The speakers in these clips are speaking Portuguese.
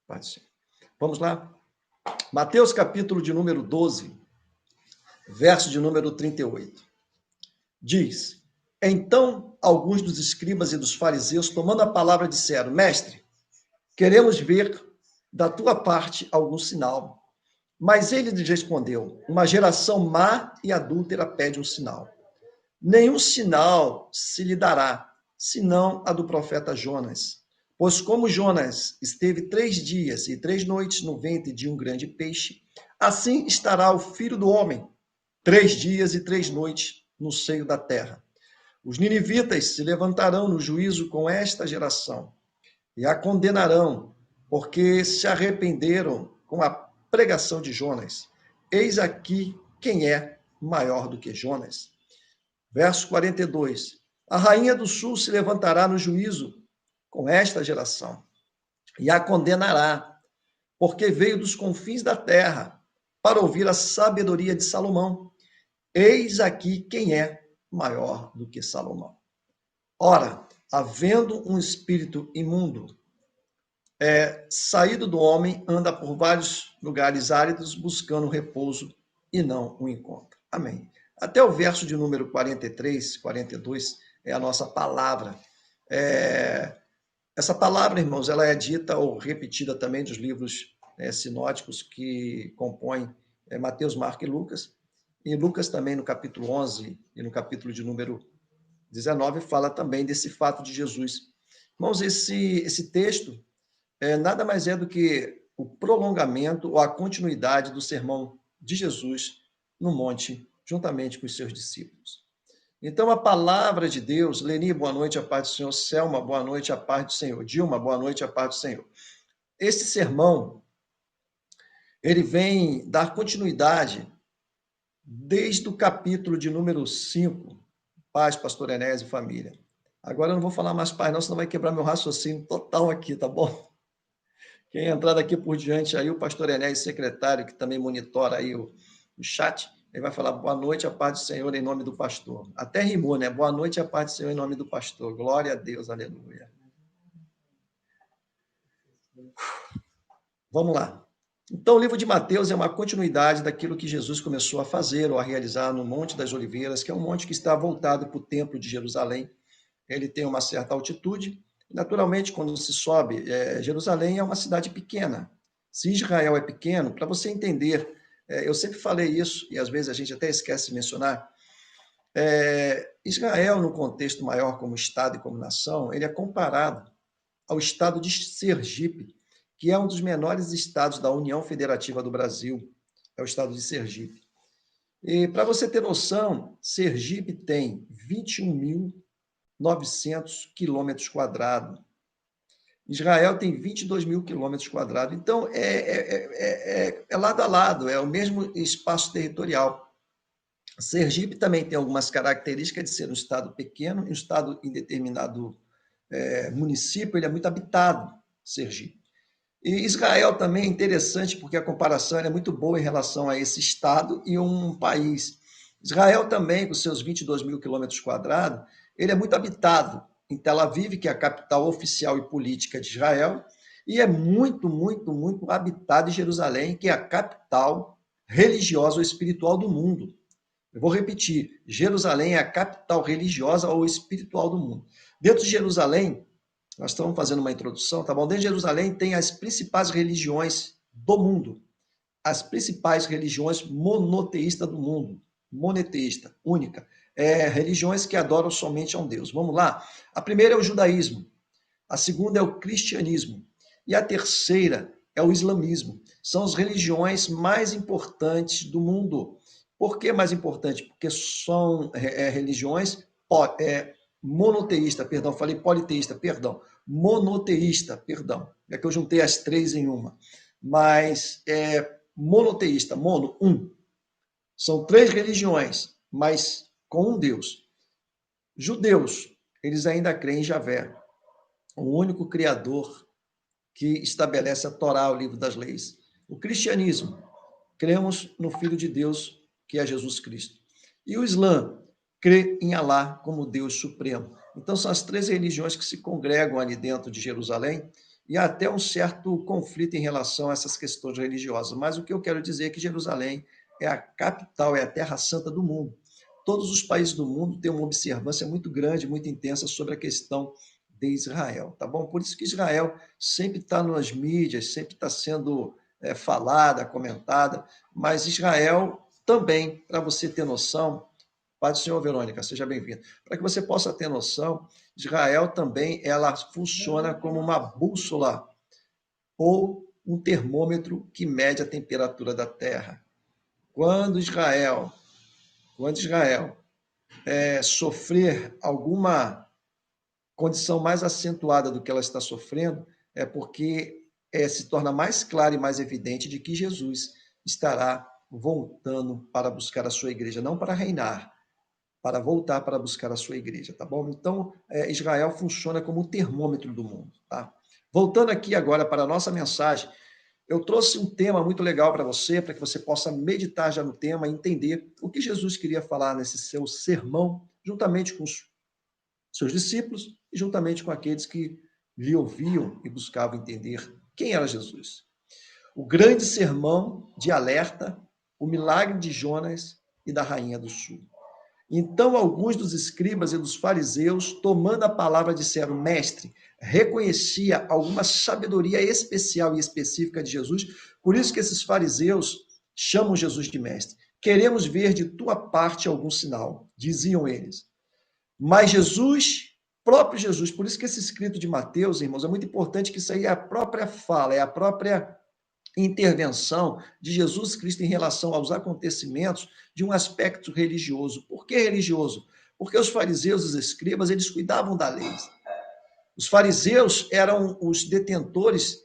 Pode ser. Vamos lá? Mateus, capítulo de número 12, verso de número 38. Diz: Então, alguns dos escribas e dos fariseus, tomando a palavra, disseram: Mestre, queremos ver da tua parte algum sinal. Mas ele lhes respondeu: Uma geração má e adúltera pede um sinal. Nenhum sinal se lhe dará, senão a do profeta Jonas. Pois como Jonas esteve 3 dias e 3 noites no ventre de um grande peixe, assim estará o Filho do Homem, 3 dias e 3 noites no seio da terra. Os ninivitas se levantarão no juízo com esta geração e a condenarão, porque se arrependeram com a pregação de Jonas. Eis aqui quem é maior do que Jonas. Verso 42. A rainha do sul se levantará no juízo com esta geração e a condenará, porque veio dos confins da terra para ouvir a sabedoria de Salomão. Eis aqui quem é maior do que Salomão. Ora, havendo um espírito imundo, saído do homem, anda por vários lugares áridos, buscando repouso e não o encontra. Amém. Até o verso de número 43, 42 é a nossa palavra. Essa palavra, irmãos, ela é dita ou repetida também dos livros sinóticos que compõem Mateus, Marcos e Lucas. E Lucas também, no capítulo 11 e no capítulo de número 19, fala também desse fato de Jesus. Irmãos, esse texto nada mais é do que o prolongamento ou a continuidade do sermão de Jesus no monte, juntamente com os seus discípulos. Então, a palavra de Deus, Leni, boa noite, a paz do Senhor. Selma, boa noite, a paz do Senhor. Dilma, boa noite, a paz do Senhor. Esse sermão, ele vem dar continuidade desde o capítulo de número 5, paz, pastor Enésio e família. Agora eu não vou falar mais paz não, senão vai quebrar meu raciocínio total aqui, tá bom? Quem entrar daqui por diante aí, o pastor Enésio, secretário, que também monitora aí o chat, ele vai falar boa noite, a paz do Senhor, em nome do pastor. Até rimou, né? Boa noite, a paz do Senhor, em nome do pastor. Glória a Deus, aleluia. Vamos lá. Então, o livro de Mateus é uma continuidade daquilo que Jesus começou a fazer ou a realizar no Monte das Oliveiras, que é um monte que está voltado para o Templo de Jerusalém. Ele tem uma certa altitude. Naturalmente, quando se sobe, Jerusalém é uma cidade pequena. Se Israel é pequeno, para você entender, eu sempre falei isso, e às vezes a gente até esquece de mencionar, Israel, no contexto maior como Estado e como nação, ele é comparado ao estado de Sergipe, que é um dos menores estados da União Federativa do Brasil, é o estado de Sergipe. E para você ter noção, Sergipe tem 21.900 quilômetros quadrados. Israel tem 22 mil quilômetros quadrados. Então, é lado a lado, é o mesmo espaço territorial. Sergipe também tem algumas características de ser um estado pequeno, um estado em determinado município, ele é muito habitado, Sergipe. E Israel também é interessante porque a comparação é muito boa em relação a esse estado e um país. Israel também, com seus 22 mil quilômetros quadrados, ele é muito habitado em Tel Aviv, que é a capital oficial e política de Israel, e é muito, muito, muito habitado em Jerusalém, que é a capital religiosa ou espiritual do mundo. Eu vou repetir, Jerusalém é a capital religiosa ou espiritual do mundo. Dentro de Jerusalém, nós estamos fazendo uma introdução, tá bom? Dentro de Jerusalém tem as principais religiões do mundo, as principais religiões monoteístas do mundo, monoteísta, única, religiões que adoram somente a um Deus. Vamos lá? A primeira é o judaísmo, a segunda é o cristianismo e a terceira é o islamismo. São as religiões mais importantes do mundo. Por que mais importante? Porque são religiões monoteísta, perdão, falei politeísta, perdão, monoteísta, perdão, é que eu juntei as três em uma, mas monoteísta, mono, um. São três religiões, mas com um Deus. Judeus, eles ainda creem em Javé, o único criador que estabelece a Torá, o livro das leis. O cristianismo, cremos no Filho de Deus, que é Jesus Cristo. E o Islã, crê em Alá como Deus supremo. Então, são as três religiões que se congregam ali dentro de Jerusalém e até um certo conflito em relação a essas questões religiosas. Mas o que eu quero dizer é que Jerusalém é a capital, é a terra santa do mundo. Todos os países do mundo têm uma observância muito grande, muito intensa sobre a questão de Israel, tá bom? Por isso que Israel sempre está nas mídias, sempre está sendo falada, comentada, mas Israel também, para você ter noção, Paz do Senhor, Verônica, seja bem-vinda. Para que você possa ter noção, Israel também ela funciona como uma bússola ou um termômetro que mede a temperatura da Terra. Quando Israel, sofrer alguma condição mais acentuada do que ela está sofrendo, é porque se torna mais claro e mais evidente de que Jesus estará voltando para buscar a sua igreja, não para reinar, para voltar para buscar a sua igreja, tá bom? Então, Israel funciona como o termômetro do mundo, tá? Voltando aqui agora para a nossa mensagem, eu trouxe um tema muito legal para você, para que você possa meditar já no tema e entender o que Jesus queria falar nesse seu sermão, juntamente com os seus discípulos e juntamente com aqueles que lhe ouviam e buscavam entender quem era Jesus. O grande sermão de alerta, o milagre de Jonas e da rainha do sul. Então, alguns dos escribas e dos fariseus, tomando a palavra, disseram: Mestre, reconhecia alguma sabedoria especial e específica de Jesus, por isso que esses fariseus chamam Jesus de mestre. Queremos ver de tua parte algum sinal, diziam eles. Mas Jesus, próprio Jesus, por isso que esse escrito de Mateus, irmãos, é muito importante, que isso aí é a própria fala, é a própria intervenção de Jesus Cristo em relação aos acontecimentos de um aspecto religioso. Por que religioso? Porque os fariseus e os escribas, eles cuidavam da lei. Os fariseus eram os detentores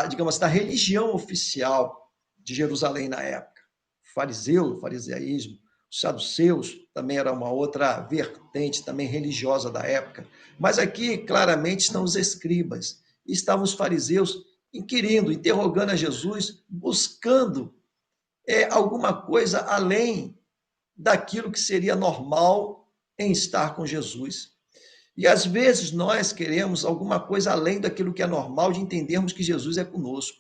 digamos, da religião oficial de Jerusalém na época. O fariseísmo, os saduceus também era uma outra vertente também religiosa da época. Mas aqui, claramente, estão os escribas. E estavam os fariseus inquirindo, interrogando a Jesus, buscando alguma coisa além daquilo que seria normal em estar com Jesus. E às vezes nós queremos alguma coisa além daquilo que é normal, de entendermos que Jesus é conosco.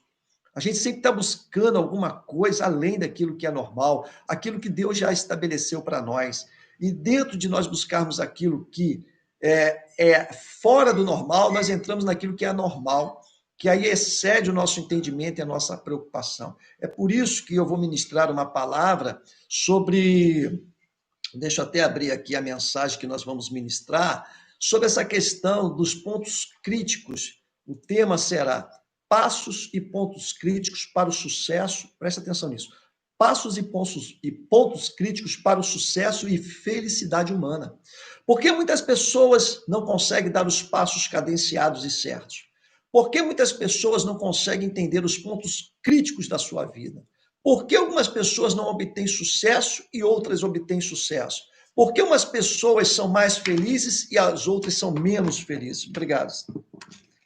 A gente sempre está buscando alguma coisa além daquilo que é normal, aquilo que Deus já estabeleceu para nós. E dentro de nós buscarmos aquilo que é fora do normal, nós entramos naquilo que é anormal, que aí excede o nosso entendimento e a nossa preocupação. É por isso que eu vou ministrar uma palavra sobre. Deixa eu até abrir aqui a mensagem que nós vamos ministrar, sobre essa questão dos pontos críticos. O tema será passos e pontos críticos para o sucesso, presta atenção nisso, passos e pontos críticos para o sucesso e felicidade humana. Por que muitas pessoas não conseguem dar os passos cadenciados e certos? Por que muitas pessoas não conseguem entender os pontos críticos da sua vida? Por que algumas pessoas não obtêm sucesso e outras obtêm sucesso? Por que umas pessoas são mais felizes e as outras são menos felizes? Obrigado.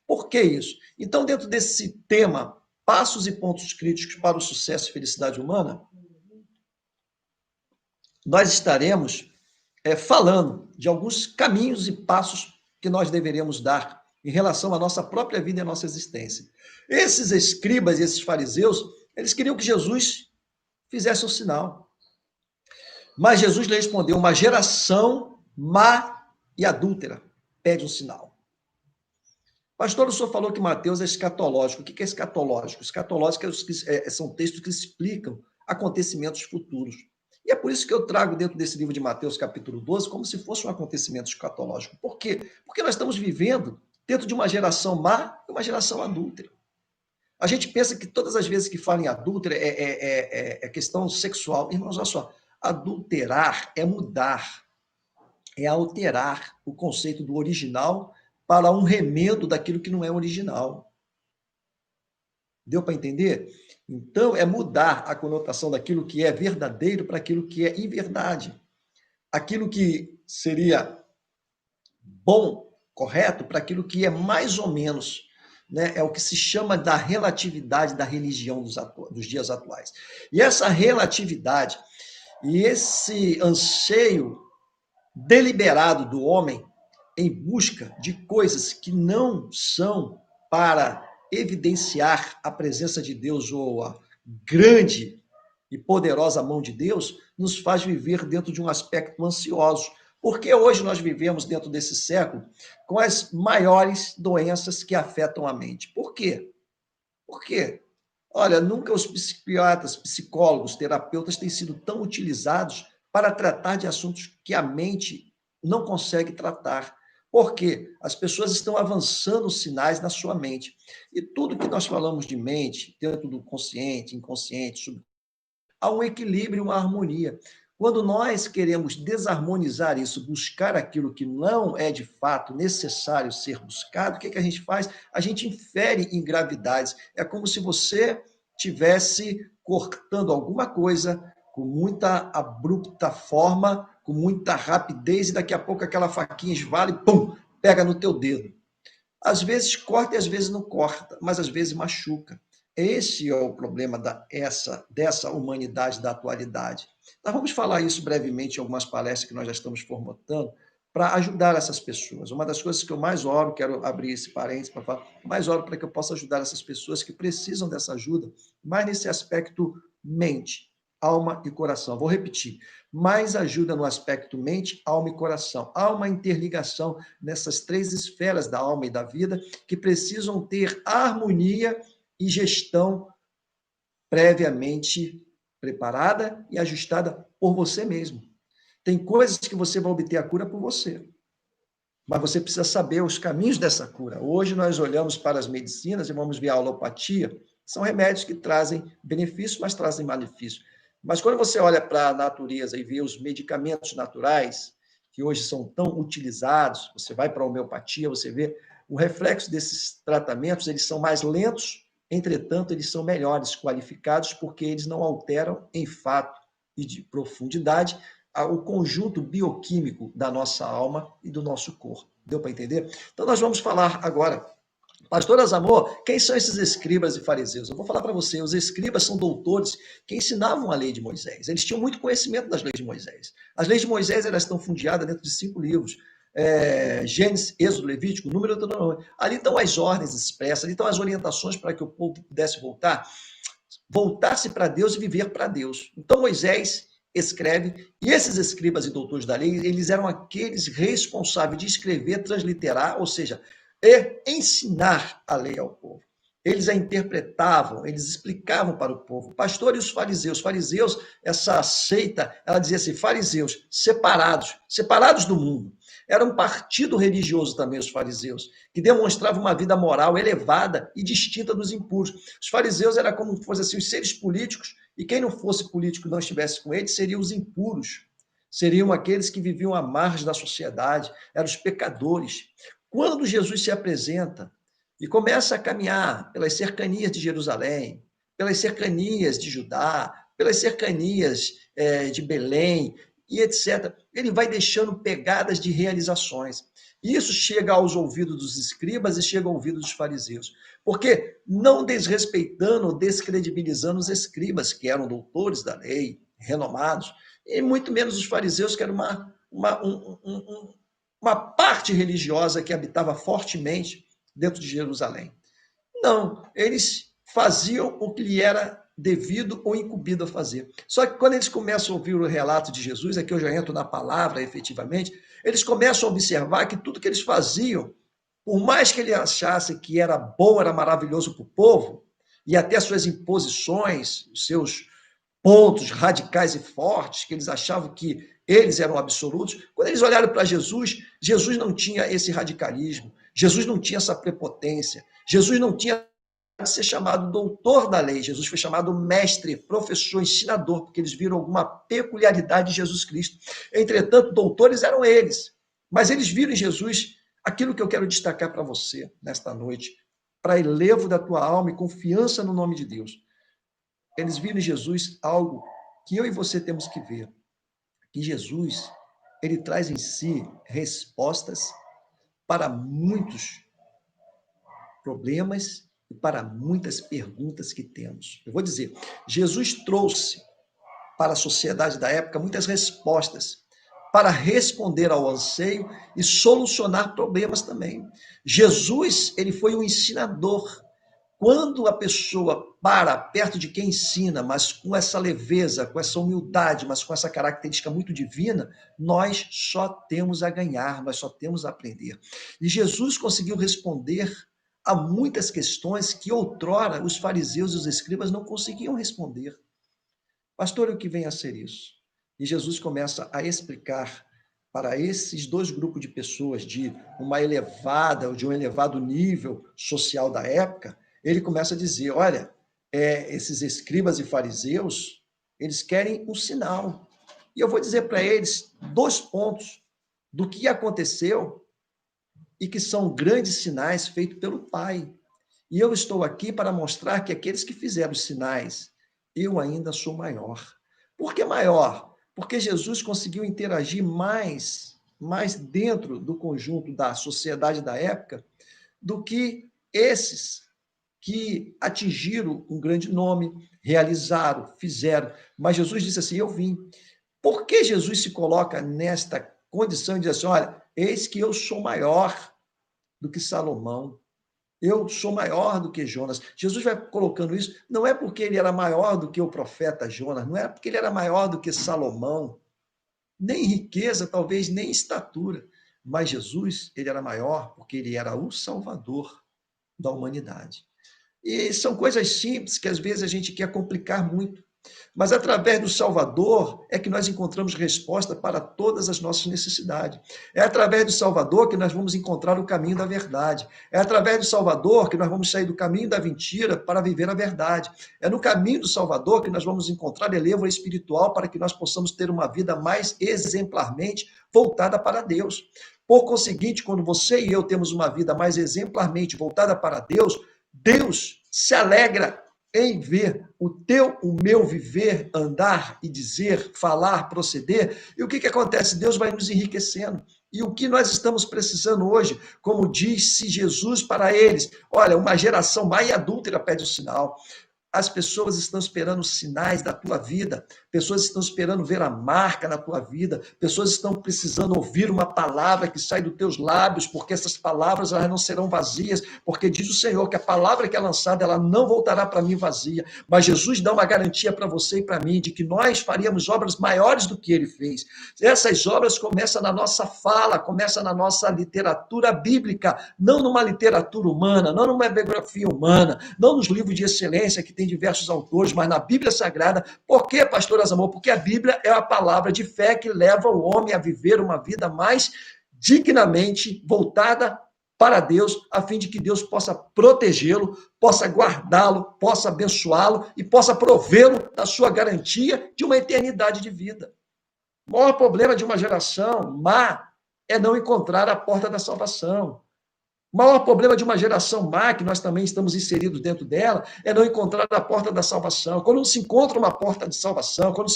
Por que isso? Então, dentro desse tema, passos e pontos críticos para o sucesso e felicidade humana, nós estaremos falando de alguns caminhos e passos que nós deveríamos dar em relação à nossa própria vida e à nossa existência. Esses escribas e esses fariseus, eles queriam que Jesus fizesse um sinal. Mas Jesus lhe respondeu: uma geração má e adúltera pede um sinal. Pastor, o senhor falou que Mateus é escatológico. O que é escatológico? Escatológico são textos que explicam acontecimentos futuros. E é por isso que eu trago dentro desse livro de Mateus, capítulo 12, como se fosse um acontecimento escatológico. Por quê? Porque nós estamos vivendo dentro de uma geração má e uma geração adúltera. A gente pensa que todas as vezes que fala em adúltera é questão sexual. Irmãos, olha só, adulterar é mudar, é alterar o conceito do original para um remendo daquilo que não é original. Deu para entender? Então, é mudar a conotação daquilo que é verdadeiro para aquilo que é inverdade. Aquilo que seria bom, correto, para aquilo que é mais ou menos. Né? É o que se chama da relatividade da religião dos dias atuais. E essa relatividade e esse anseio deliberado do homem em busca de coisas que não são para evidenciar a presença de Deus ou a grande e poderosa mão de Deus, nos faz viver dentro de um aspecto ansioso. Porque hoje nós vivemos dentro desse século com as maiores doenças que afetam a mente. Por quê? Por quê? Olha, nunca os psiquiatras, psicólogos, terapeutas têm sido tão utilizados para tratar de assuntos que a mente não consegue tratar. Porque as pessoas estão avançando sinais na sua mente. E tudo que nós falamos de mente, dentro do consciente, inconsciente, há um equilíbrio, uma harmonia. Quando nós queremos desarmonizar isso, buscar aquilo que não é de fato necessário ser buscado, o que a gente faz? A gente infere em gravidades. É como se você tivesse cortando alguma coisa com muita abrupta forma, com muita rapidez, e daqui a pouco aquela faquinha esvala e pum, pega no teu dedo. Às vezes corta e às vezes não corta, mas às vezes machuca. Esse é o problema dessa humanidade da atualidade. Nós vamos falar isso brevemente em algumas palestras que nós já estamos formatando para ajudar essas pessoas. Uma das coisas que eu mais oro, quero abrir esse parênteses para falar, mais oro para que eu possa ajudar essas pessoas que precisam dessa ajuda, mais nesse aspecto mente, alma e coração. Vou repetir, mais ajuda no aspecto mente, alma e coração. Há uma interligação nessas três esferas da alma e da vida que precisam ter harmonia e gestão previamente preparada e ajustada por você mesmo. Tem coisas que você vai obter a cura por você, mas você precisa saber os caminhos dessa cura. Hoje nós olhamos para as medicinas e vamos ver a alopatia, são remédios que trazem benefícios, mas trazem malefícios. Mas quando você olha para a natureza e vê os medicamentos naturais, que hoje são tão utilizados, você vai para a homeopatia, você vê o reflexo desses tratamentos, eles são mais lentos, entretanto, eles são melhores qualificados porque eles não alteram em fato e de profundidade o conjunto bioquímico da nossa alma e do nosso corpo. Deu para entender? Então, nós vamos falar agora. Pastor Azamor, quem são esses escribas e fariseus? Eu vou falar para você, os escribas são doutores que ensinavam a lei de Moisés. Eles tinham muito conhecimento das leis de Moisés. As leis de Moisés elas estão fundiadas dentro de 5 livros. Gênesis, Êxodo, Levítico, Número, Deuteronômio. Ali estão as ordens expressas, ali estão as orientações para que o povo pudesse voltar-se para Deus e viver para Deus. Então Moisés escreve, e esses escribas e doutores da lei, eles eram aqueles responsáveis de escrever, transliterar, ou seja, ensinar a lei ao povo. Eles a interpretavam, eles explicavam para o povo. O pastor e os fariseus, essa seita, ela dizia assim, fariseus, separados do mundo. Era um partido religioso também, os fariseus, que demonstrava uma vida moral elevada e distinta dos impuros. Os fariseus eram como se fossem assim, os seres políticos, e quem não fosse político e não estivesse com eles, seriam os impuros. Seriam aqueles que viviam à margem da sociedade, eram os pecadores. Quando Jesus se apresenta e começa a caminhar pelas cercanias de Jerusalém, pelas cercanias de Judá, pelas cercanias de Belém, e etc. Ele vai deixando pegadas de realizações. Isso chega aos ouvidos dos escribas e chega ao ouvido dos fariseus. Porque não desrespeitando ou descredibilizando os escribas, que eram doutores da lei, renomados, e muito menos os fariseus, que era uma parte religiosa que habitava fortemente dentro de Jerusalém. Não, eles faziam o que lhe era devido ou incumbido a fazer. Só que quando eles começam a ouvir o relato de Jesus, aqui eu já entro na palavra efetivamente, eles começam a observar que tudo que eles faziam, por mais que ele achasse que era bom, era maravilhoso para o povo, e até suas imposições, seus pontos radicais e fortes, que eles achavam que eles eram absolutos, quando eles olharam para Jesus, Jesus não tinha esse radicalismo, Jesus não tinha essa prepotência, Jesus não tinha de ser chamado doutor da lei, Jesus foi chamado mestre, professor, ensinador, porque eles viram alguma peculiaridade de Jesus Cristo. Entretanto, doutores eram eles, mas eles viram em Jesus aquilo que eu quero destacar para você nesta noite, para elevo da tua alma e confiança no nome de Deus. Eles viram em Jesus algo que eu e você temos que ver, que Jesus, ele traz em si respostas para muitos problemas e para muitas perguntas que temos. Eu vou dizer, Jesus trouxe para a sociedade da época muitas respostas para responder ao anseio e solucionar problemas também. Jesus, ele foi um ensinador. Quando a pessoa para perto de quem ensina, mas com essa leveza, com essa humildade, mas com essa característica muito divina, nós só temos a ganhar, nós só temos a aprender. E Jesus conseguiu responder a muitas questões que outrora os fariseus e os escribas não conseguiam responder. Pastor, o que vem a ser isso? E Jesus começa a explicar para esses dois grupos de pessoas de de um elevado nível social da época, ele começa a dizer, olha, esses escribas e fariseus, eles querem um sinal. E eu vou dizer para eles 2 pontos do que aconteceu e que são grandes sinais feitos pelo Pai. E eu estou aqui para mostrar que aqueles que fizeram os sinais, eu ainda sou maior. Por que maior? Porque Jesus conseguiu interagir mais dentro do conjunto da sociedade da época do que esses que atingiram um grande nome, realizaram, fizeram. Mas Jesus disse assim: eu vim. Por que Jesus se coloca nesta condição de dizer assim: olha, eis que eu sou maior do que Salomão, eu sou maior do que Jonas. Jesus vai colocando isso, não é porque ele era maior do que o profeta Jonas, não é porque ele era maior do que Salomão, nem riqueza, talvez nem estatura, mas Jesus, ele era maior porque ele era o Salvador da humanidade. E são coisas simples que às vezes a gente quer complicar muito. Mas através do Salvador é que nós encontramos resposta para todas as nossas necessidades. É através do Salvador que nós vamos encontrar o caminho da verdade. É através do Salvador que nós vamos sair do caminho da mentira para viver a verdade. É no caminho do Salvador que nós vamos encontrar elevo espiritual para que nós possamos ter uma vida mais exemplarmente voltada para Deus. Por conseguinte, quando você e eu temos uma vida mais exemplarmente voltada para Deus, Deus se alegra em ver o meu viver, andar e dizer, falar, proceder. E o que acontece? Deus vai nos enriquecendo. E o que nós estamos precisando hoje, como disse Jesus para eles, olha, uma geração má e adúltera pede o sinal. As pessoas estão esperando sinais da tua vida, pessoas estão esperando ver a marca na tua vida, pessoas estão precisando ouvir uma palavra que sai dos teus lábios, porque essas palavras elas não serão vazias, porque diz o Senhor que a palavra que é lançada, ela não voltará para mim vazia, mas Jesus dá uma garantia para você e para mim, de que nós faríamos obras maiores do que ele fez. Essas obras começam na nossa fala, começam na nossa literatura bíblica, não numa literatura humana, não numa biografia humana, não nos livros de excelência que tem diversos autores, mas na Bíblia Sagrada. Por quê, pastor Azamor? Porque a Bíblia é a palavra de fé que leva o homem a viver uma vida mais dignamente voltada para Deus, a fim de que Deus possa protegê-lo, possa guardá-lo, possa abençoá-lo e possa provê-lo da sua garantia de uma eternidade de vida. O maior problema de uma geração má é não encontrar a porta da salvação. O maior problema de uma geração má, que nós também estamos inseridos dentro dela, é não encontrar a porta da salvação. Quando não se encontra uma porta de salvação, quando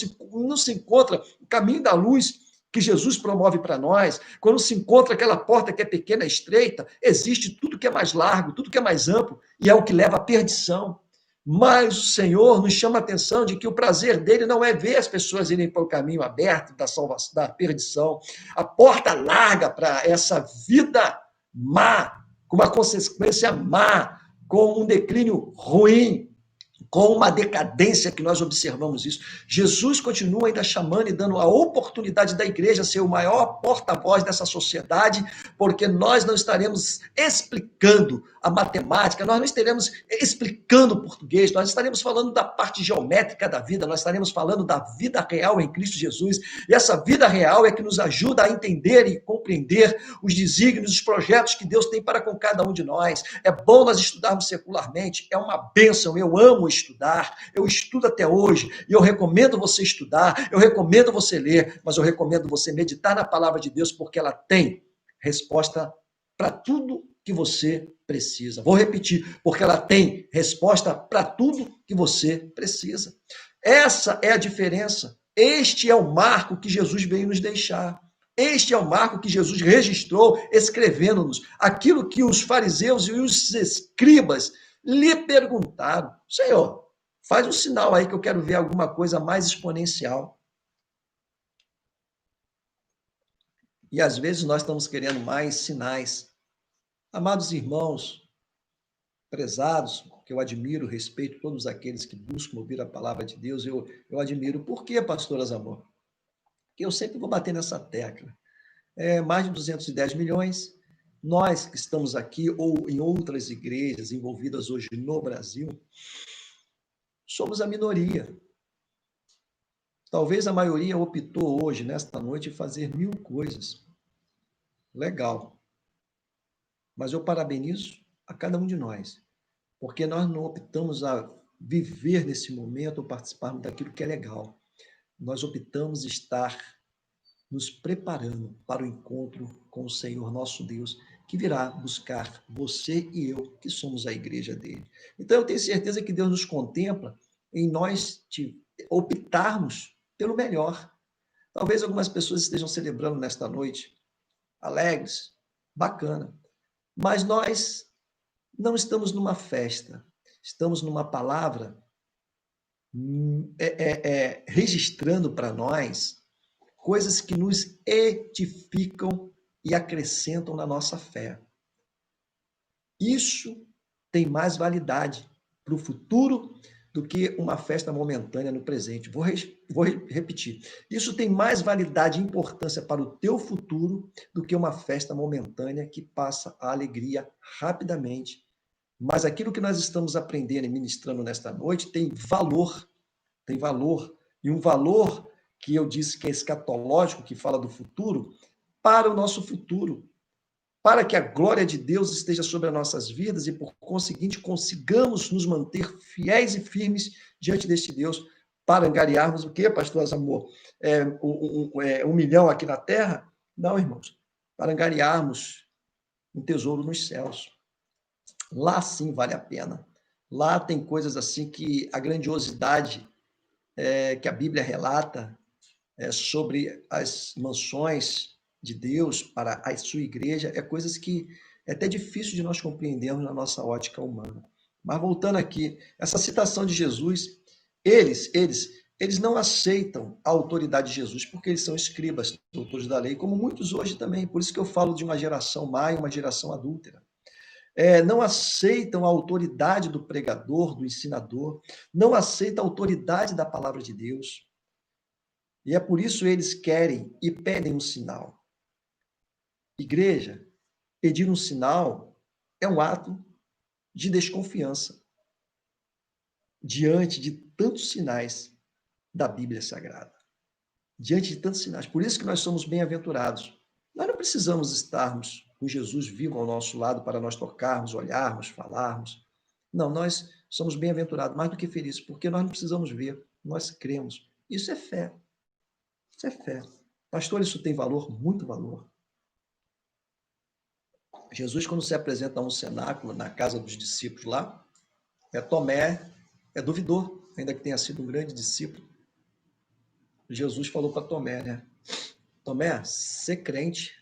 não se encontra o caminho da luz que Jesus promove para nós, quando se encontra aquela porta que é pequena e estreita, existe tudo que é mais largo, tudo que é mais amplo, e é o que leva à perdição. Mas o Senhor nos chama a atenção de que o prazer dele não é ver as pessoas irem para o caminho aberto da salvação, da perdição. A porta larga para essa vida má, com uma consequência má, com um declínio ruim, com uma decadência que nós observamos isso. Jesus continua ainda chamando e dando a oportunidade da igreja ser o maior porta-voz dessa sociedade, porque nós não estaremos explicando a matemática, nós não estaremos explicando o português, nós estaremos falando da parte geométrica da vida, nós estaremos falando da vida real em Cristo Jesus, e essa vida real é que nos ajuda a entender e compreender os desígnios, os projetos que Deus tem para com cada um de nós. É bom nós estudarmos secularmente, é uma bênção, eu amo estudar, eu estudo até hoje, e eu recomendo você estudar, eu recomendo você ler, mas eu recomendo você meditar na palavra de Deus, porque ela tem resposta para tudo que você precisa. Vou repetir, porque ela tem resposta para tudo que você precisa. Essa é a diferença. Este é o marco que Jesus veio nos deixar. Este é o marco que Jesus registrou, escrevendo-nos aquilo que os fariseus e os escribas lhe perguntaram. Senhor, faz um sinal aí que eu quero ver alguma coisa mais exponencial. E às vezes nós estamos querendo mais sinais. Amados irmãos, prezados, que eu admiro, respeito todos aqueles que buscam ouvir a palavra de Deus, eu admiro. Por quê, pastor Azamor? Porque eu sempre vou bater nessa tecla. Mais de 210 milhões, nós que estamos aqui ou em outras igrejas envolvidas hoje no Brasil, somos a minoria. Talvez a maioria optou hoje, nesta noite, fazer 1000 coisas. Legal. Mas eu parabenizo a cada um de nós, porque nós não optamos a viver nesse momento ou participarmos daquilo que é legal. Nós optamos estar nos preparando para o encontro com o Senhor nosso Deus, que virá buscar você e eu, que somos a igreja dele. Então eu tenho certeza que Deus nos contempla em nós optarmos pelo melhor. Talvez algumas pessoas estejam celebrando nesta noite, alegres, bacana, mas nós não estamos numa festa, estamos numa palavra registrando para nós coisas que nos edificam e acrescentam na nossa fé. Isso tem mais validade para o futuro do que uma festa momentânea no presente. Vou repetir. Isso tem mais validade e importância para o teu futuro do que uma festa momentânea que passa a alegria rapidamente. Mas aquilo que nós estamos aprendendo e ministrando nesta noite tem valor. Tem valor. E um valor que eu disse que é escatológico, que fala do futuro, para o nosso futuro, para que a glória de Deus esteja sobre as nossas vidas e, por conseguinte, consigamos nos manter fiéis e firmes diante deste Deus, para angariarmos o quê, pastor Azamor? 1 milhão aqui na terra? Não, irmãos. Para angariarmos um tesouro nos céus. Lá sim vale a pena. Lá tem coisas assim que a grandiosidade que a Bíblia relata sobre as mansões de Deus para a sua igreja, coisas que é até difícil de nós compreendermos na nossa ótica humana. Mas voltando aqui, essa citação de Jesus, eles não aceitam a autoridade de Jesus porque eles são escribas, doutores da lei, como muitos hoje também. Por isso que eu falo de uma geração má e uma geração adúltera. Não aceitam a autoridade do pregador, do ensinador, não aceitam a autoridade da palavra de Deus. E é por isso eles querem e pedem um sinal. Igreja, pedir um sinal é um ato de desconfiança diante de tantos sinais da Bíblia Sagrada. Diante de tantos sinais. Por isso que nós somos bem-aventurados. Nós não precisamos estarmos com Jesus vivo ao nosso lado para nós tocarmos, olharmos, falarmos. Não, nós somos bem-aventurados, mais do que felizes, porque nós não precisamos ver, nós cremos. Isso é fé. Isso é fé. Pastor, isso tem valor? Muito valor. Jesus, quando se apresenta a um cenáculo na casa dos discípulos lá, Tomé duvidou, ainda que tenha sido um grande discípulo. Jesus falou para Tomé, né? Tomé, ser crente,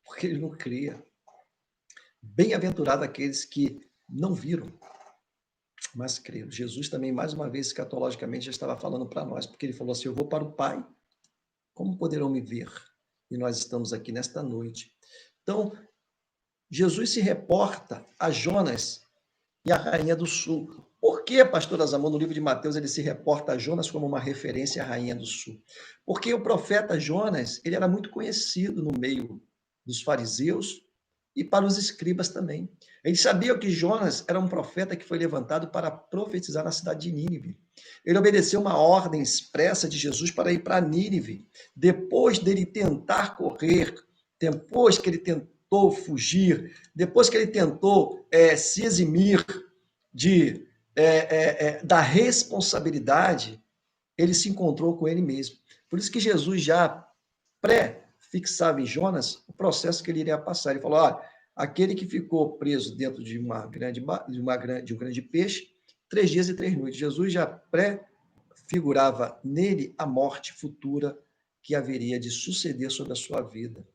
porque ele não cria. Bem-aventurado aqueles que não viram, mas creram. Jesus também, mais uma vez, escatologicamente, já estava falando para nós, porque ele falou assim, eu vou para o Pai, como poderão me ver? E nós estamos aqui nesta noite. Então, Jesus se reporta a Jonas e a Rainha do Sul. Por que, pastor Azamor, no livro de Mateus, ele se reporta a Jonas como uma referência à Rainha do Sul? Porque o profeta Jonas, ele era muito conhecido no meio dos fariseus e para os escribas também. Eles sabiam que Jonas era um profeta que foi levantado para profetizar na cidade de Nínive. Ele obedeceu uma ordem expressa de Jesus para ir para Nínive. Depois dele tentar correr, depois que ele tentou fugir, depois que ele tentou se eximir da responsabilidade, ele se encontrou com ele mesmo. Por isso que Jesus já pré-fixava em Jonas o processo que ele iria passar. Ele falou, aquele que ficou preso dentro de um grande peixe, 3 dias e 3 noites. Jesus já pré-figurava nele a morte futura que haveria de suceder sobre a sua vida.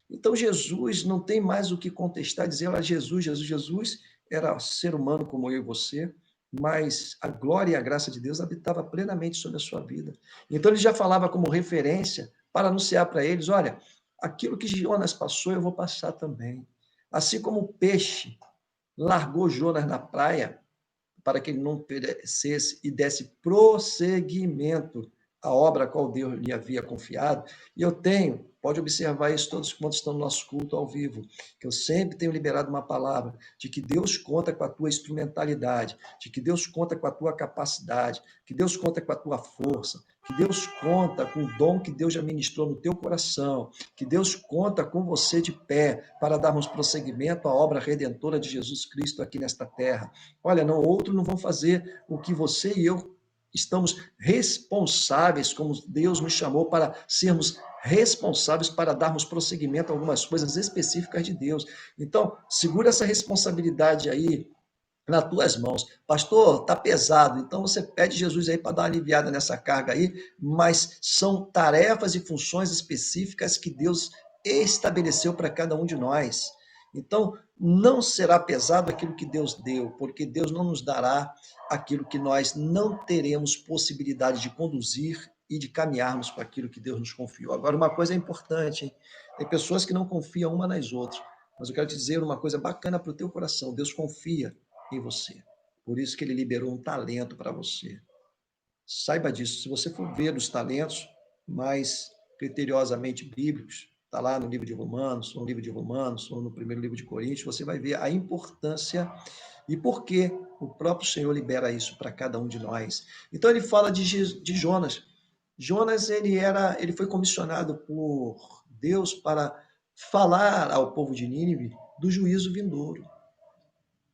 Então, Jesus não tem mais o que contestar, dizer, Jesus era ser humano como eu e você, mas a glória e a graça de Deus habitava plenamente sobre a sua vida. Então, ele já falava como referência para anunciar para eles, olha, Aquilo que Jonas passou, eu vou passar também. Assim como o peixe largou Jonas na praia para que ele não perecesse e desse prosseguimento à obra a qual Deus lhe havia confiado. E eu tenho, pode observar isso todos quantos estão no nosso culto ao vivo, que eu sempre tenho liberado uma palavra de que Deus conta com a tua instrumentalidade, de que Deus conta com a tua capacidade, que Deus conta com a tua força, que Deus conta com o dom que Deus já ministrou no teu coração, que Deus conta com você de pé para darmos prosseguimento à obra redentora de Jesus Cristo aqui nesta terra. Olha, não, outros não vão fazer o que você e eu estamos responsáveis, como Deus nos chamou para sermos responsáveis para darmos prosseguimento a algumas coisas específicas de Deus. Então, segura essa responsabilidade aí nas tuas mãos. Pastor, tá pesado. Então você pede Jesus aí para dar uma aliviada nessa carga aí, mas são tarefas e funções específicas que Deus estabeleceu para cada um de nós. Então, não será pesado aquilo que Deus deu, porque Deus não nos dará aquilo que nós não teremos possibilidade de conduzir e de caminharmos para aquilo que Deus nos confiou. Agora, uma coisa é importante, hein? Tem pessoas que não confiam uma nas outras, mas eu quero te dizer uma coisa bacana para o teu coração. Deus confia em você. Por isso que ele liberou um talento para você. Saiba disso. Se você for ver os talentos mais criteriosamente bíblicos, está lá no livro de Romanos, ou no livro de Romanos, ou no primeiro livro de Coríntios, você vai ver a importância e por que o próprio Senhor libera isso para cada um de nós. Então ele fala de Jonas. Jonas ele foi comissionado por Deus para falar ao povo de Nínive do juízo vindouro.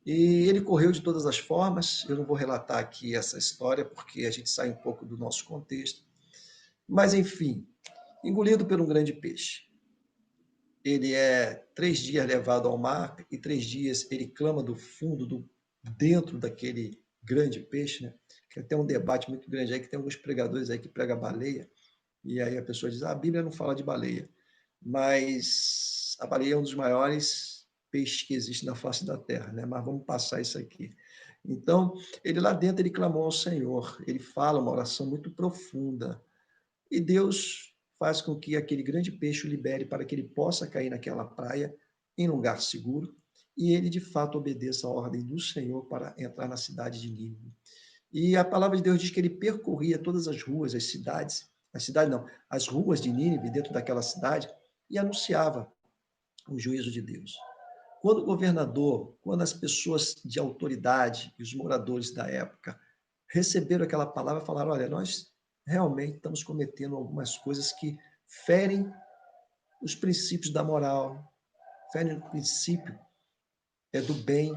E ele correu de todas as formas. Eu não vou relatar aqui essa história, porque a gente sai um pouco do nosso contexto. Mas, enfim, engolido por um grande peixe. Ele é 3 dias levado ao mar e 3 dias ele clama do fundo, dentro daquele grande peixe, né? Que tem um debate muito grande aí, que tem alguns pregadores aí que pregam baleia, e aí a pessoa diz, a Bíblia não fala de baleia, mas a baleia é um dos maiores peixes que existe na face da terra, né? Mas vamos passar isso aqui. Então, ele lá dentro, ele clamou ao Senhor, ele fala uma oração muito profunda, e Deus faz com que aquele grande peixe o libere para que ele possa cair naquela praia, em lugar seguro, e ele de fato obedeça a ordem do Senhor para entrar na cidade de Nínive. E a palavra de Deus diz que ele percorria todas as ruas, as cidades não, as ruas de Nínive, dentro daquela cidade, e anunciava o juízo de Deus. Quando o governador, quando as pessoas de autoridade e os moradores da época receberam aquela palavra, falaram, olha, nós realmente estamos cometendo algumas coisas que ferem os princípios da moral, ferem o princípio do bem.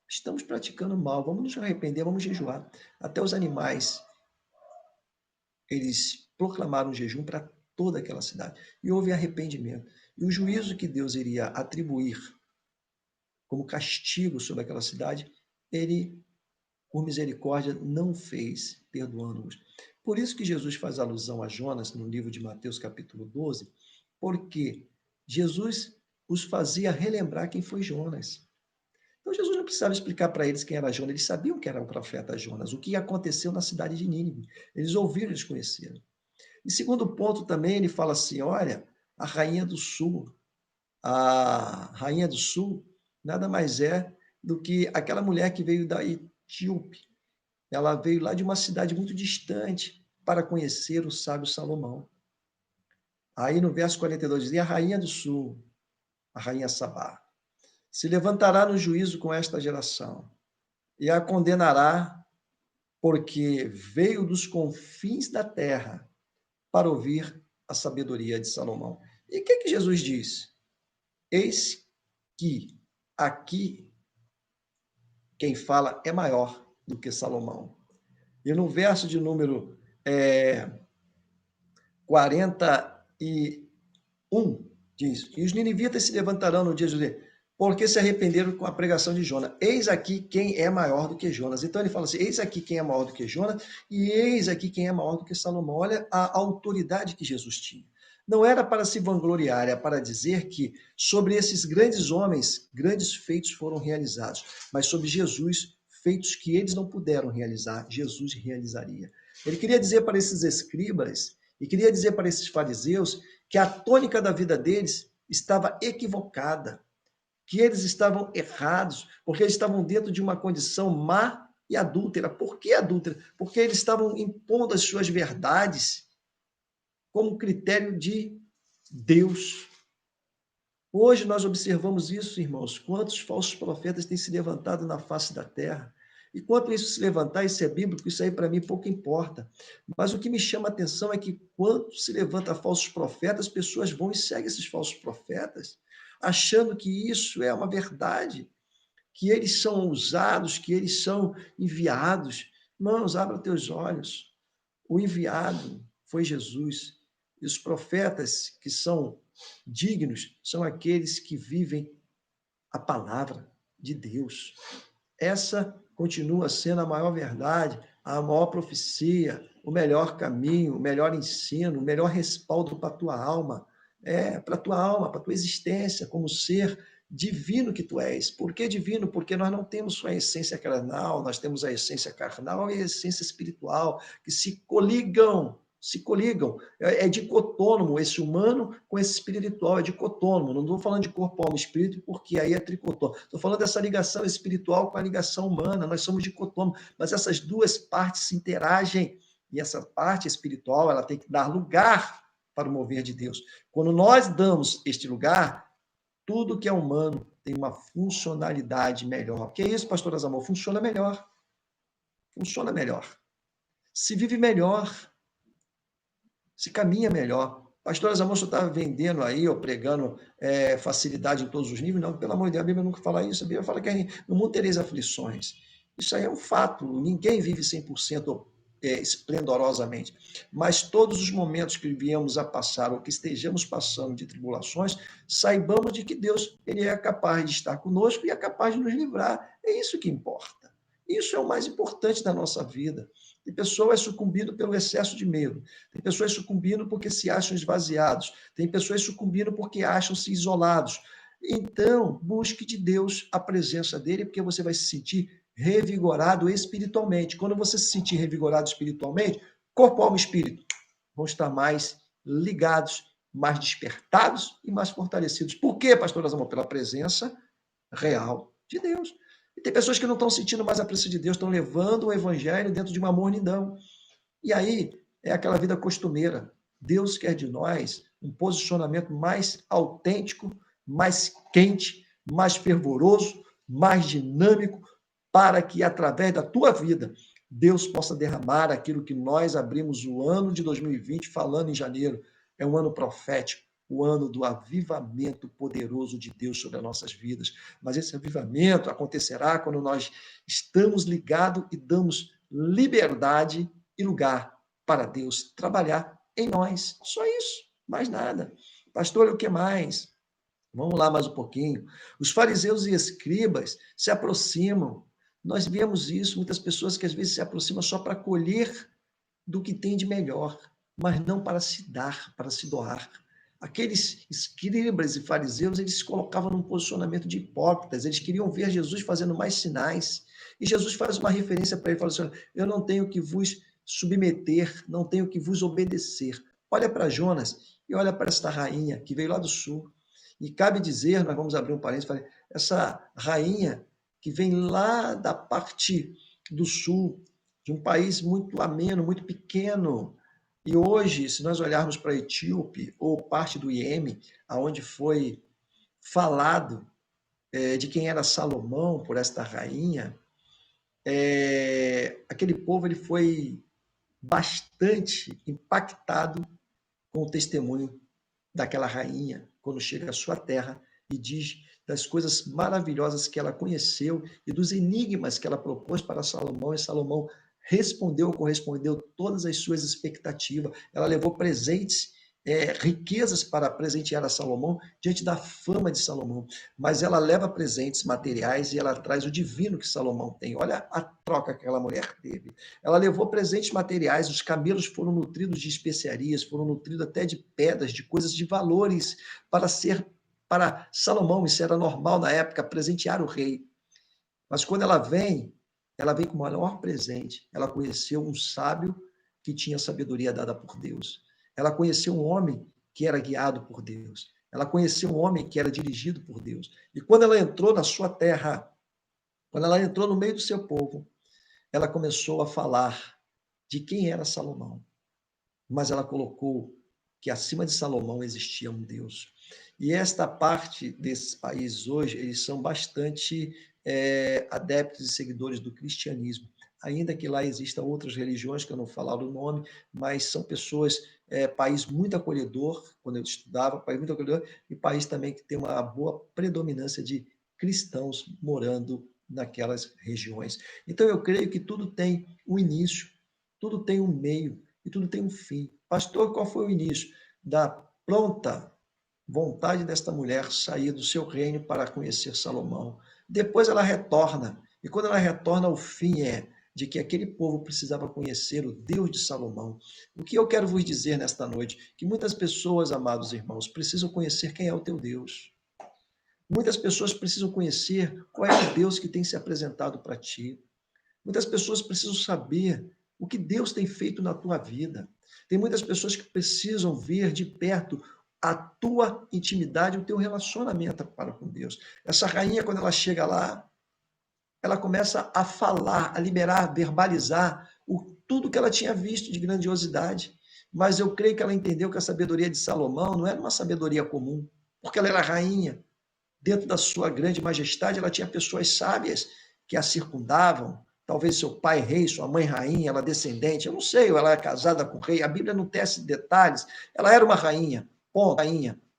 Estamos praticando mal, vamos nos arrepender, vamos jejuar. Até os animais, eles proclamaram jejum para toda aquela cidade. E houve arrependimento. E o juízo que Deus iria atribuir como castigo sobre aquela cidade, ele, por misericórdia, não fez, perdoando-os. Por isso que Jesus faz alusão a Jonas no livro de Mateus, capítulo 12, porque Jesus os fazia relembrar quem foi Jonas. Então Jesus não precisava explicar para eles quem era Jonas, eles sabiam que era o profeta Jonas, o que aconteceu na cidade de Nínive. Eles ouviram, eles conheceram. E segundo ponto também, ele fala assim, olha, a rainha do sul, nada mais é do que aquela mulher que veio da Etíope. Ela veio lá de uma cidade muito distante para conhecer o sábio Salomão. Aí no verso 42 diz, e a rainha do sul, a rainha Sabá, se levantará no juízo com esta geração e a condenará, porque veio dos confins da terra para ouvir a sabedoria de Salomão. E o que Jesus diz? Eis que aqui quem fala é maior do que Salomão. E no verso de número 41, diz, e os ninivitas se levantarão no dia de juízo, porque se arrependeram com a pregação de Jonas. Eis aqui quem é maior do que Jonas. Então ele fala assim, eis aqui quem é maior do que Jonas, e eis aqui quem é maior do que Salomão. Olha a autoridade que Jesus tinha. Não era para se vangloriar, era para dizer que sobre esses grandes homens, grandes feitos foram realizados, mas sobre Jesus, feitos que eles não puderam realizar, Jesus realizaria. Ele queria dizer para esses escribas, e queria dizer para esses fariseus, que a tônica da vida deles estava equivocada, que eles estavam errados, porque eles estavam dentro de uma condição má e adúltera. Por que adúltera? Porque eles estavam impondo as suas verdades como critério de Deus. Hoje nós observamos isso, irmãos, quantos falsos profetas têm se levantado na face da terra. E quanto isso se levantar, isso é bíblico, isso aí para mim pouco importa. Mas o que me chama a atenção é que quando se levanta falsos profetas, pessoas vão e seguem esses falsos profetas, achando que isso é uma verdade, que eles são usados, que eles são enviados. Irmãos, abra teus olhos. O enviado foi Jesus. E os profetas que são dignos são aqueles que vivem a palavra de Deus. Essa continua sendo a maior verdade, a maior profecia, o melhor caminho, o melhor ensino, o melhor respaldo para a tua alma, para a tua alma, para a tua existência, como ser divino que tu és. Por que divino? Porque nós não temos só a essência carnal, nós temos a essência carnal e a essência espiritual, que se coligam. É dicotônomo esse humano com esse espiritual, é dicotônomo. Não estou falando de corpo, alma e espírito, porque aí é tricotônomo. Estou falando dessa ligação espiritual com a ligação humana. Nós somos dicotônomos, mas essas duas partes se interagem e essa parte espiritual ela tem que dar lugar para o mover de Deus. Quando nós damos este lugar, tudo que é humano tem uma funcionalidade melhor. O que é isso, pastor Azamor? Funciona melhor. Funciona melhor. Se vive melhor. Se caminha melhor. Pastor Azamor, você está vendendo aí, ou pregando facilidade em todos os níveis? Não, pelo amor de Deus, a Bíblia nunca fala isso. A Bíblia fala que no mundo tereis aflições. Isso aí é um fato. Ninguém vive 100% esplendorosamente. Mas todos os momentos que viemos a passar, ou que estejamos passando de tribulações, saibamos de que Deus ele é capaz de estar conosco e é capaz de nos livrar. É isso que importa. Isso é o mais importante da nossa vida. Tem pessoas sucumbindo pelo excesso de medo. Tem pessoas sucumbindo porque se acham esvaziados. Tem pessoas sucumbindo porque acham-se isolados. Então, busque de Deus a presença dele, porque você vai se sentir revigorado espiritualmente. Quando você se sentir revigorado espiritualmente, corpo, alma e espírito vão estar mais ligados, mais despertados e mais fortalecidos. Por quê, pastor Azamor? Pela presença real de Deus. E tem pessoas que não estão sentindo mais a presença de Deus, estão levando o evangelho dentro de uma mornidão. E aí é aquela vida costumeira. Deus quer de nós um posicionamento mais autêntico, mais quente, mais fervoroso, mais dinâmico, para que através da tua vida Deus possa derramar aquilo que nós abrimos o ano de 2020 falando em janeiro. É um ano profético, o ano do avivamento poderoso de Deus sobre as nossas vidas. Mas esse avivamento acontecerá quando nós estamos ligados e damos liberdade e lugar para Deus trabalhar em nós. Só isso, mais nada. Pastor, o que mais? Vamos lá mais um pouquinho. Os fariseus e escribas se aproximam. Nós vemos isso, muitas pessoas que às vezes se aproximam só para colher do que tem de melhor, mas não para se dar, para se doar. Aqueles escribas e fariseus, eles se colocavam num posicionamento de hipócritas, eles queriam ver Jesus fazendo mais sinais. E Jesus faz uma referência para ele, fala assim, eu não tenho que vos submeter, não tenho que vos obedecer. Olha para Jonas e olha para esta rainha que veio lá do sul. E cabe dizer, nós vamos abrir um parênteses, essa rainha que vem lá da parte do sul, de um país muito ameno, muito pequeno. E hoje, se nós olharmos para a Etíope ou parte do Iêmen, aonde foi falado de quem era Salomão por esta rainha, aquele povo ele foi bastante impactado com o testemunho daquela rainha, quando chega à sua terra e diz das coisas maravilhosas que ela conheceu e dos enigmas que ela propôs para Salomão, e Salomão correspondeu todas as suas expectativas. Ela levou presentes, riquezas para presentear a Salomão diante da fama de Salomão, mas ela leva presentes materiais e ela traz o divino que Salomão tem. Olha a troca que aquela mulher teve. Ela levou presentes materiais, os camelos foram nutridos de especiarias, foram nutridos até de pedras, de coisas de valores para Salomão, isso era normal na época, presentear o rei. Mas quando ela vem com o maior presente. Ela conheceu um sábio que tinha sabedoria dada por Deus. Ela conheceu um homem que era guiado por Deus. Ela conheceu um homem que era dirigido por Deus. E quando ela entrou na sua terra, quando ela entrou no meio do seu povo, ela começou a falar de quem era Salomão. Mas ela colocou que acima de Salomão existia um Deus. E esta parte desses países hoje, eles são bastante adeptos e seguidores do cristianismo, ainda que lá existam outras religiões, que eu não vou falar o nome, mas são pessoas, país muito acolhedor, quando eu estudava, país muito acolhedor, e país também que tem uma boa predominância de cristãos morando naquelas regiões. Então, eu creio que tudo tem um início, tudo tem um meio, e tudo tem um fim. Pastor, qual foi o início? Da pronta vontade desta mulher sair do seu reino para conhecer Salomão. Depois ela retorna, e quando ela retorna, o fim é de que aquele povo precisava conhecer o Deus de Salomão. O que eu quero vos dizer nesta noite? Que muitas pessoas, amados irmãos, precisam conhecer quem é o teu Deus. Muitas pessoas precisam conhecer qual é o Deus que tem se apresentado para ti. Muitas pessoas precisam saber o que Deus tem feito na tua vida. Tem muitas pessoas que precisam ver de perto a tua intimidade, o teu relacionamento para com Deus. Essa rainha, quando ela chega lá, ela começa a falar, a liberar, a verbalizar tudo que ela tinha visto de grandiosidade. Mas eu creio que ela entendeu que a sabedoria de Salomão não era uma sabedoria comum, porque ela era rainha. Dentro da sua grande majestade, ela tinha pessoas sábias que a circundavam, talvez seu pai rei, sua mãe rainha, ela descendente, eu não sei, ou ela era casada com o rei, a Bíblia não tece detalhes, ela era uma rainha,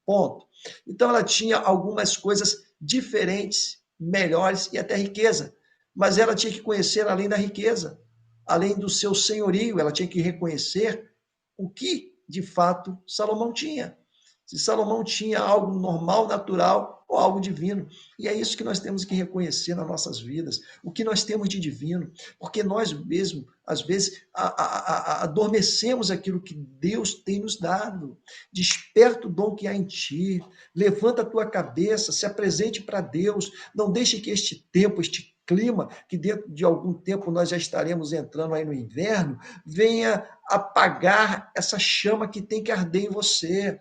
ponto. Então ela tinha algumas coisas diferentes, melhores e até riqueza, mas ela tinha que conhecer além da riqueza, além do seu senhorio, ela tinha que reconhecer o que, de fato, Salomão tinha. Se Salomão tinha algo normal, natural ou algo divino. E é isso que nós temos que reconhecer nas nossas vidas, o que nós temos de divino, porque nós mesmos, às vezes, adormecemos aquilo que Deus tem nos dado. Desperta o dom que há em ti, levanta a tua cabeça, se apresente para Deus, não deixe que este tempo, este clima, que dentro de algum tempo nós já estaremos entrando aí no inverno, venha apagar essa chama que tem que arder em você.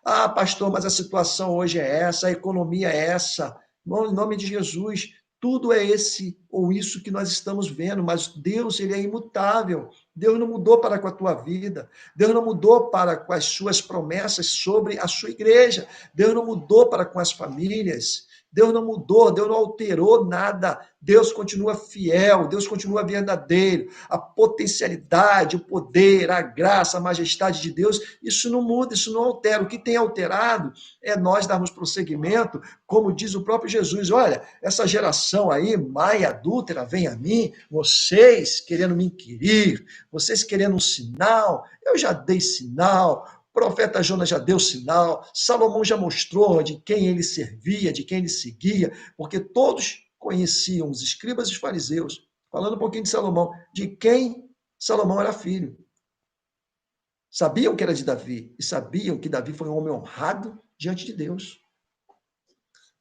Ah, pastor, mas a situação hoje é essa, a economia é essa. Em nome de Jesus, tudo é esse ou isso que nós estamos vendo, mas Deus, ele é imutável. Deus não mudou para com a tua vida. Deus não mudou para com as suas promessas sobre a sua igreja. Deus não mudou para com as famílias. Deus não mudou, Deus não alterou nada. Deus continua fiel, Deus continua verdadeiro. A potencialidade, o poder, a graça, a majestade de Deus, isso não muda, isso não altera. O que tem alterado é nós darmos prosseguimento, como diz o próprio Jesus. Olha, essa geração aí, má e adúltera, vem a mim, vocês querendo me inquirir, vocês querendo um sinal, eu já dei sinal. O profeta Jonas já deu sinal, Salomão já mostrou de quem ele servia, de quem ele seguia, porque todos conheciam, os escribas e os fariseus, falando um pouquinho de Salomão, de quem Salomão era filho. Sabiam que era de Davi, e sabiam que Davi foi um homem honrado diante de Deus.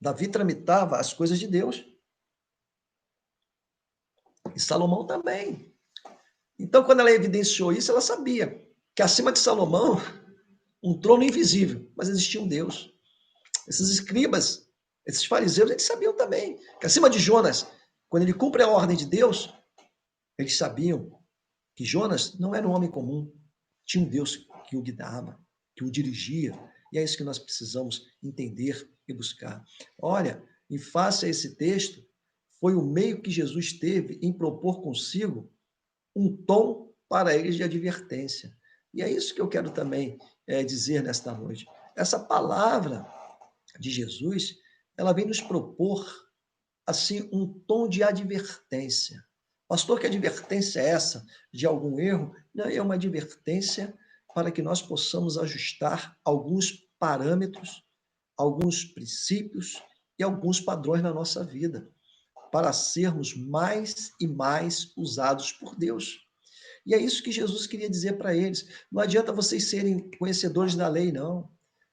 Davi tramitava as coisas de Deus. E Salomão também. Então, quando ela evidenciou isso, ela sabia que acima de Salomão um trono invisível, mas existia um Deus. Esses escribas, esses fariseus, eles sabiam também que acima de Jonas, quando ele cumpre a ordem de Deus, eles sabiam que Jonas não era um homem comum, tinha um Deus que o guiava, que o dirigia, e é isso que nós precisamos entender e buscar. Olha, em face a esse texto, foi o meio que Jesus teve em propor consigo um tom para eles de advertência. E é isso que eu quero também dizer nesta noite. Essa palavra de Jesus, ela vem nos propor assim um tom de advertência. Pastor, que advertência é essa? De algum erro? Não, é uma advertência para que nós possamos ajustar alguns parâmetros, alguns princípios e alguns padrões na nossa vida, para sermos mais e mais usados por Deus. E é isso que Jesus queria dizer para eles. Não adianta vocês serem conhecedores da lei, não.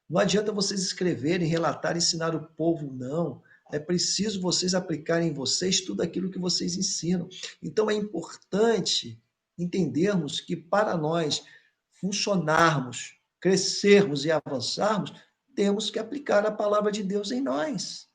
Não adianta vocês escreverem, relatar, ensinar o povo, não. É preciso vocês aplicarem em vocês tudo aquilo que vocês ensinam. Então é importante entendermos que para nós funcionarmos, crescermos e avançarmos, temos que aplicar a palavra de Deus em nós.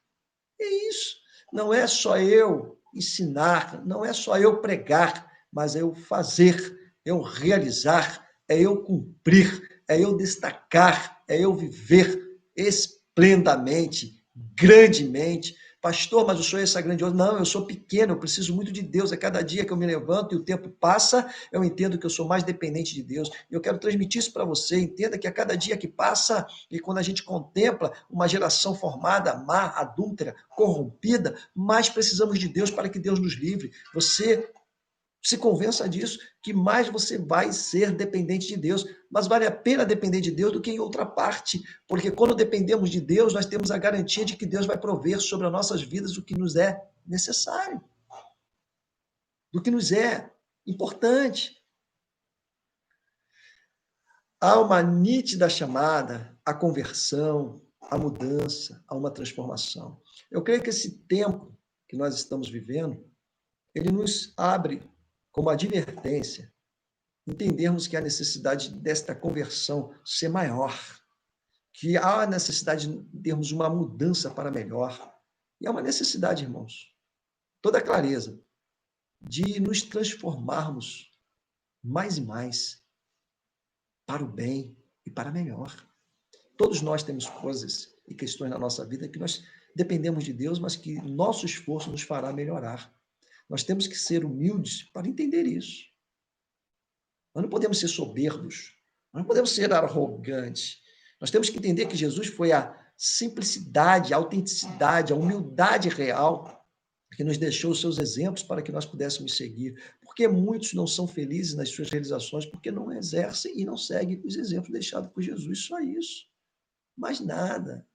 É isso. Não é só eu ensinar, não é só eu pregar, mas é eu fazer, é eu realizar, é eu cumprir, é eu destacar, é eu viver esplendamente, grandemente. Pastor, mas o senhor é grandioso. Não, eu sou pequeno, eu preciso muito de Deus. A cada dia que eu me levanto e o tempo passa, eu entendo que eu sou mais dependente de Deus. E eu quero transmitir isso para você. Entenda que a cada dia que passa, e quando a gente contempla uma geração formada, má, adúltera, corrompida, mais precisamos de Deus para que Deus nos livre. Você se convença disso, que mais você vai ser dependente de Deus. Mas vale a pena depender de Deus do que em outra parte, porque quando dependemos de Deus, nós temos a garantia de que Deus vai prover sobre as nossas vidas o que nos é necessário, do que nos é importante. Há uma nítida chamada à conversão, à mudança, a uma transformação. Eu creio que esse tempo que nós estamos vivendo, ele nos abre como advertência entendermos que há necessidade desta conversão ser maior, que há necessidade de termos uma mudança para melhor. E há uma necessidade, irmãos, toda clareza, de nos transformarmos mais e mais para o bem e para melhor. Todos nós temos coisas e questões na nossa vida que nós dependemos de Deus, mas que nosso esforço nos fará melhorar. Nós temos que ser humildes para entender isso. Nós não podemos ser soberbos, nós não podemos ser arrogantes. Nós temos que entender que Jesus foi a simplicidade, a autenticidade, a humildade real que nos deixou os seus exemplos para que nós pudéssemos seguir. Porque muitos não são felizes nas suas realizações porque não exercem e não seguem os exemplos deixados por Jesus. Só isso. Mais nada.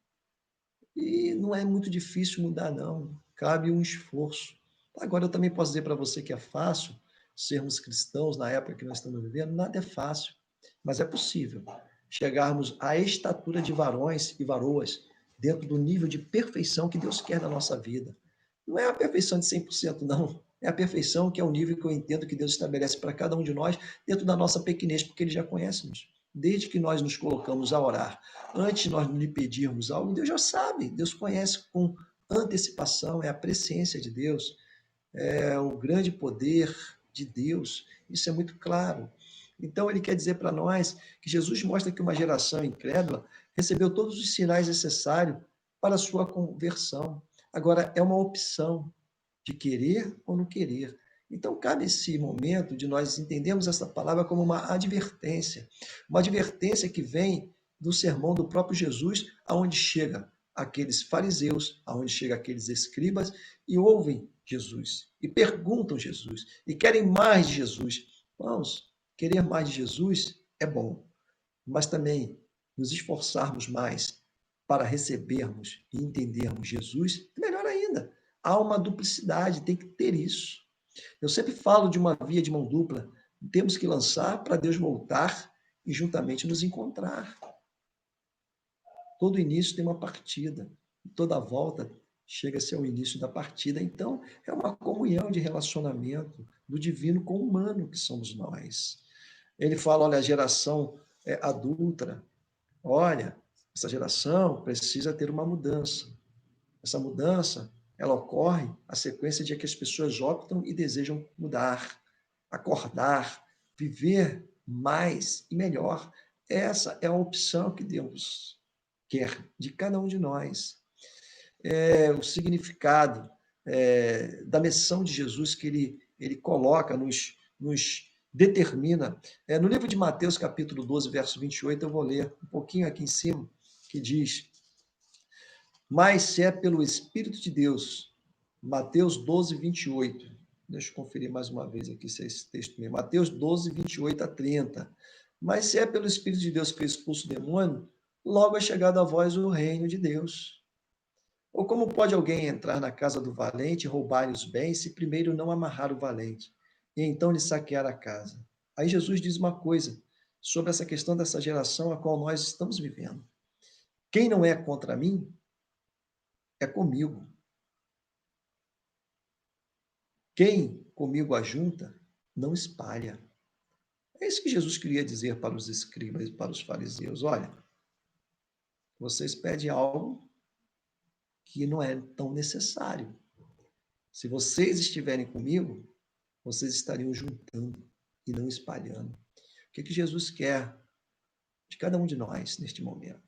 E não é muito difícil mudar, não. Cabe um esforço. Agora, eu também posso dizer para você que é fácil sermos cristãos na época que nós estamos vivendo. Nada é fácil, mas é possível chegarmos à estatura de varões e varoas dentro do nível de perfeição que Deus quer na nossa vida. Não é a perfeição de 100%, não. É a perfeição que é o nível que eu entendo que Deus estabelece para cada um de nós dentro da nossa pequenez, porque Ele já conhece-nos. Desde que nós nos colocamos a orar, antes de nós lhe pedirmos algo, Deus já sabe, Deus conhece com antecipação, é a presciência de Deus, é o grande poder de Deus, isso é muito claro. Então, ele quer dizer para nós que Jesus mostra que uma geração incrédula recebeu todos os sinais necessários para a sua conversão. Agora, é uma opção de querer ou não querer. Então, cabe esse momento de nós entendermos essa palavra como uma advertência que vem do sermão do próprio Jesus, aonde chega aqueles fariseus, aonde chega aqueles escribas e ouvem Jesus e perguntam Jesus e querem mais de Jesus. Vamos, querer mais de Jesus é bom, mas também nos esforçarmos mais para recebermos e entendermos Jesus é melhor ainda. Há uma duplicidade, tem que ter isso. Eu sempre falo de uma via de mão dupla. Temos que lançar para Deus voltar e juntamente nos encontrar. Todo início tem uma partida. Toda volta chega-se ao início da partida. Então, é uma comunhão de relacionamento do divino com o humano que somos nós. Ele fala, olha, a geração adúltera, olha, essa geração precisa ter uma mudança. Essa mudança, ela ocorre a sequência de que as pessoas optam e desejam mudar, acordar, viver mais e melhor. Essa é a opção que Deus quer de cada um de nós. O significado da missão de Jesus que ele coloca, nos determina. No livro de Mateus, capítulo 12, verso 28, eu vou ler um pouquinho aqui em cima, que diz: mas se é pelo Espírito de Deus, Mateus 12, 28. Deixa eu conferir mais uma vez aqui se é esse texto mesmo. Mateus 12, 28 a 30. Mas se é pelo Espírito de Deus que expulsa o demônio, logo é chegado a vós o reino de Deus. Ou como pode alguém entrar na casa do valente e roubar-lhe os bens, se primeiro não amarrar o valente, e então lhe saquear a casa? Aí Jesus diz uma coisa sobre essa questão dessa geração a qual nós estamos vivendo. Quem não é contra mim, é comigo. Quem comigo ajunta, não espalha. É isso que Jesus queria dizer para os escribas e para os fariseus. Olha, vocês pedem algo que não é tão necessário. Se vocês estiverem comigo, vocês estariam juntando e não espalhando. O que Jesus quer de cada um de nós neste momento?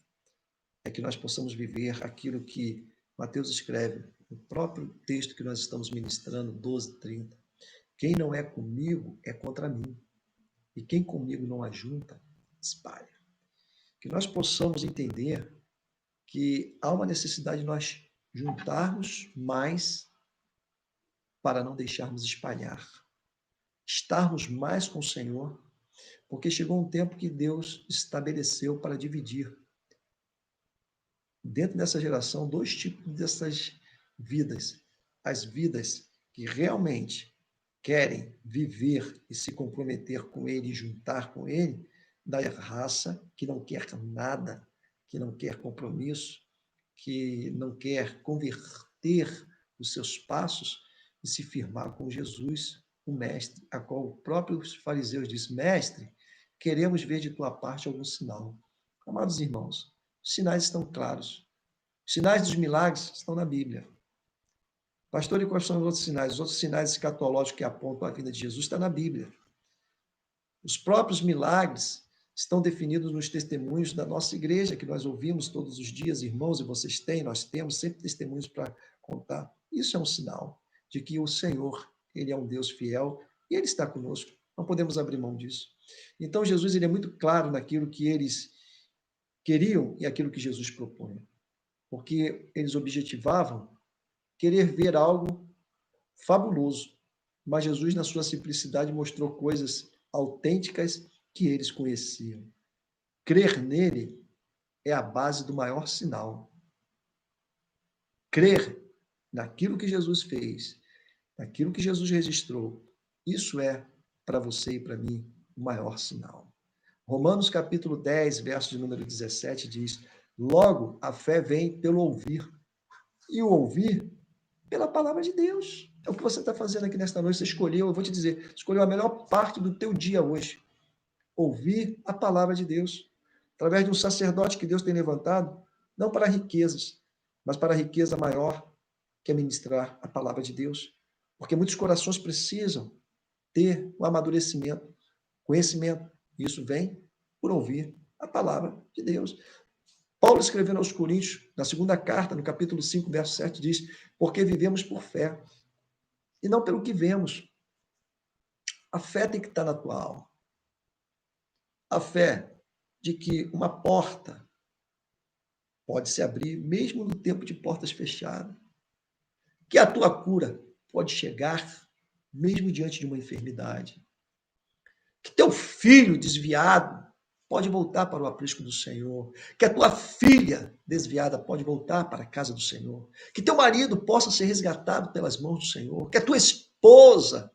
É que nós possamos viver aquilo que Mateus escreve no próprio texto que nós estamos ministrando, 12:30. Quem não é comigo é contra mim. E quem comigo não ajunta, espalha. Que nós possamos entender que há uma necessidade de nós juntarmos mais para não deixarmos espalhar. Estarmos mais com o Senhor, porque chegou um tempo que Deus estabeleceu para dividir. Dentro dessa geração, dois tipos dessas vidas. As vidas que realmente querem viver e se comprometer com Ele e juntar com Ele, da raça que não quer nada, que não quer compromisso, que não quer converter os seus passos e se firmar com Jesus, o Mestre, a qual o próprio fariseus disse: Mestre, queremos ver de tua parte algum sinal. Amados irmãos, os sinais estão claros. Os sinais dos milagres estão na Bíblia. Pastor, e quais são os outros sinais? Os outros sinais escatológicos que apontam a vida de Jesus está na Bíblia. Os próprios milagres estão definidos nos testemunhos da nossa igreja, que nós ouvimos todos os dias, irmãos, e vocês têm, nós temos sempre testemunhos para contar. Isso é um sinal de que o Senhor, Ele é um Deus fiel e Ele está conosco. Não podemos abrir mão disso. Então, Jesus ele é muito claro naquilo que eles queriam e aquilo que Jesus propõe. Porque eles objetivavam querer ver algo fabuloso. Mas Jesus, na sua simplicidade, mostrou coisas autênticas que eles conheciam. Crer nele é a base do maior sinal. Crer naquilo que Jesus fez, naquilo que Jesus registrou, isso é, para você e para mim, o maior sinal. Romanos capítulo 10, verso de número 17 diz: logo a fé vem pelo ouvir, e o ouvir pela palavra de Deus. É o que você está fazendo aqui nesta noite. Você escolheu, eu vou te dizer, escolheu a melhor parte do teu dia hoje. Ouvir a palavra de Deus. Através de um sacerdote que Deus tem levantado, não para riquezas, mas para a riqueza maior, que é ministrar a palavra de Deus. Porque muitos corações precisam ter o amadurecimento, conhecimento. Isso vem por ouvir a palavra de Deus. Paulo, escrevendo aos Coríntios, na segunda carta, no capítulo 5, verso 7, diz: porque vivemos por fé, e não pelo que vemos. A fé tem que estar na tua alma. A fé de que uma porta pode se abrir, mesmo no tempo de portas fechadas. Que a tua cura pode chegar, mesmo diante de uma enfermidade. Que teu filho desviado pode voltar para o aprisco do Senhor. Que a tua filha desviada pode voltar para a casa do Senhor. Que teu marido possa ser resgatado pelas mãos do Senhor. Que a tua esposa,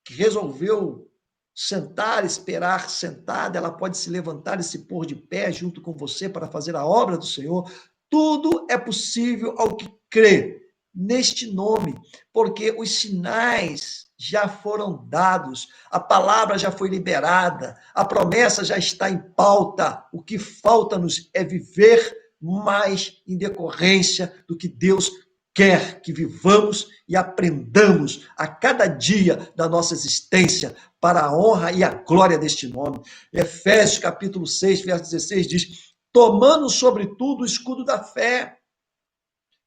que resolveu sentar, esperar sentada, ela pode se levantar e se pôr de pé junto com você para fazer a obra do Senhor. Tudo é possível ao que crê neste nome, porque os sinais já foram dados, a palavra já foi liberada, a promessa já está em pauta. O que falta-nos é viver mais em decorrência do que Deus quer que vivamos e aprendamos a cada dia da nossa existência para a honra e a glória deste nome. Efésios capítulo 6, verso 16 diz: tomando sobretudo o escudo da fé.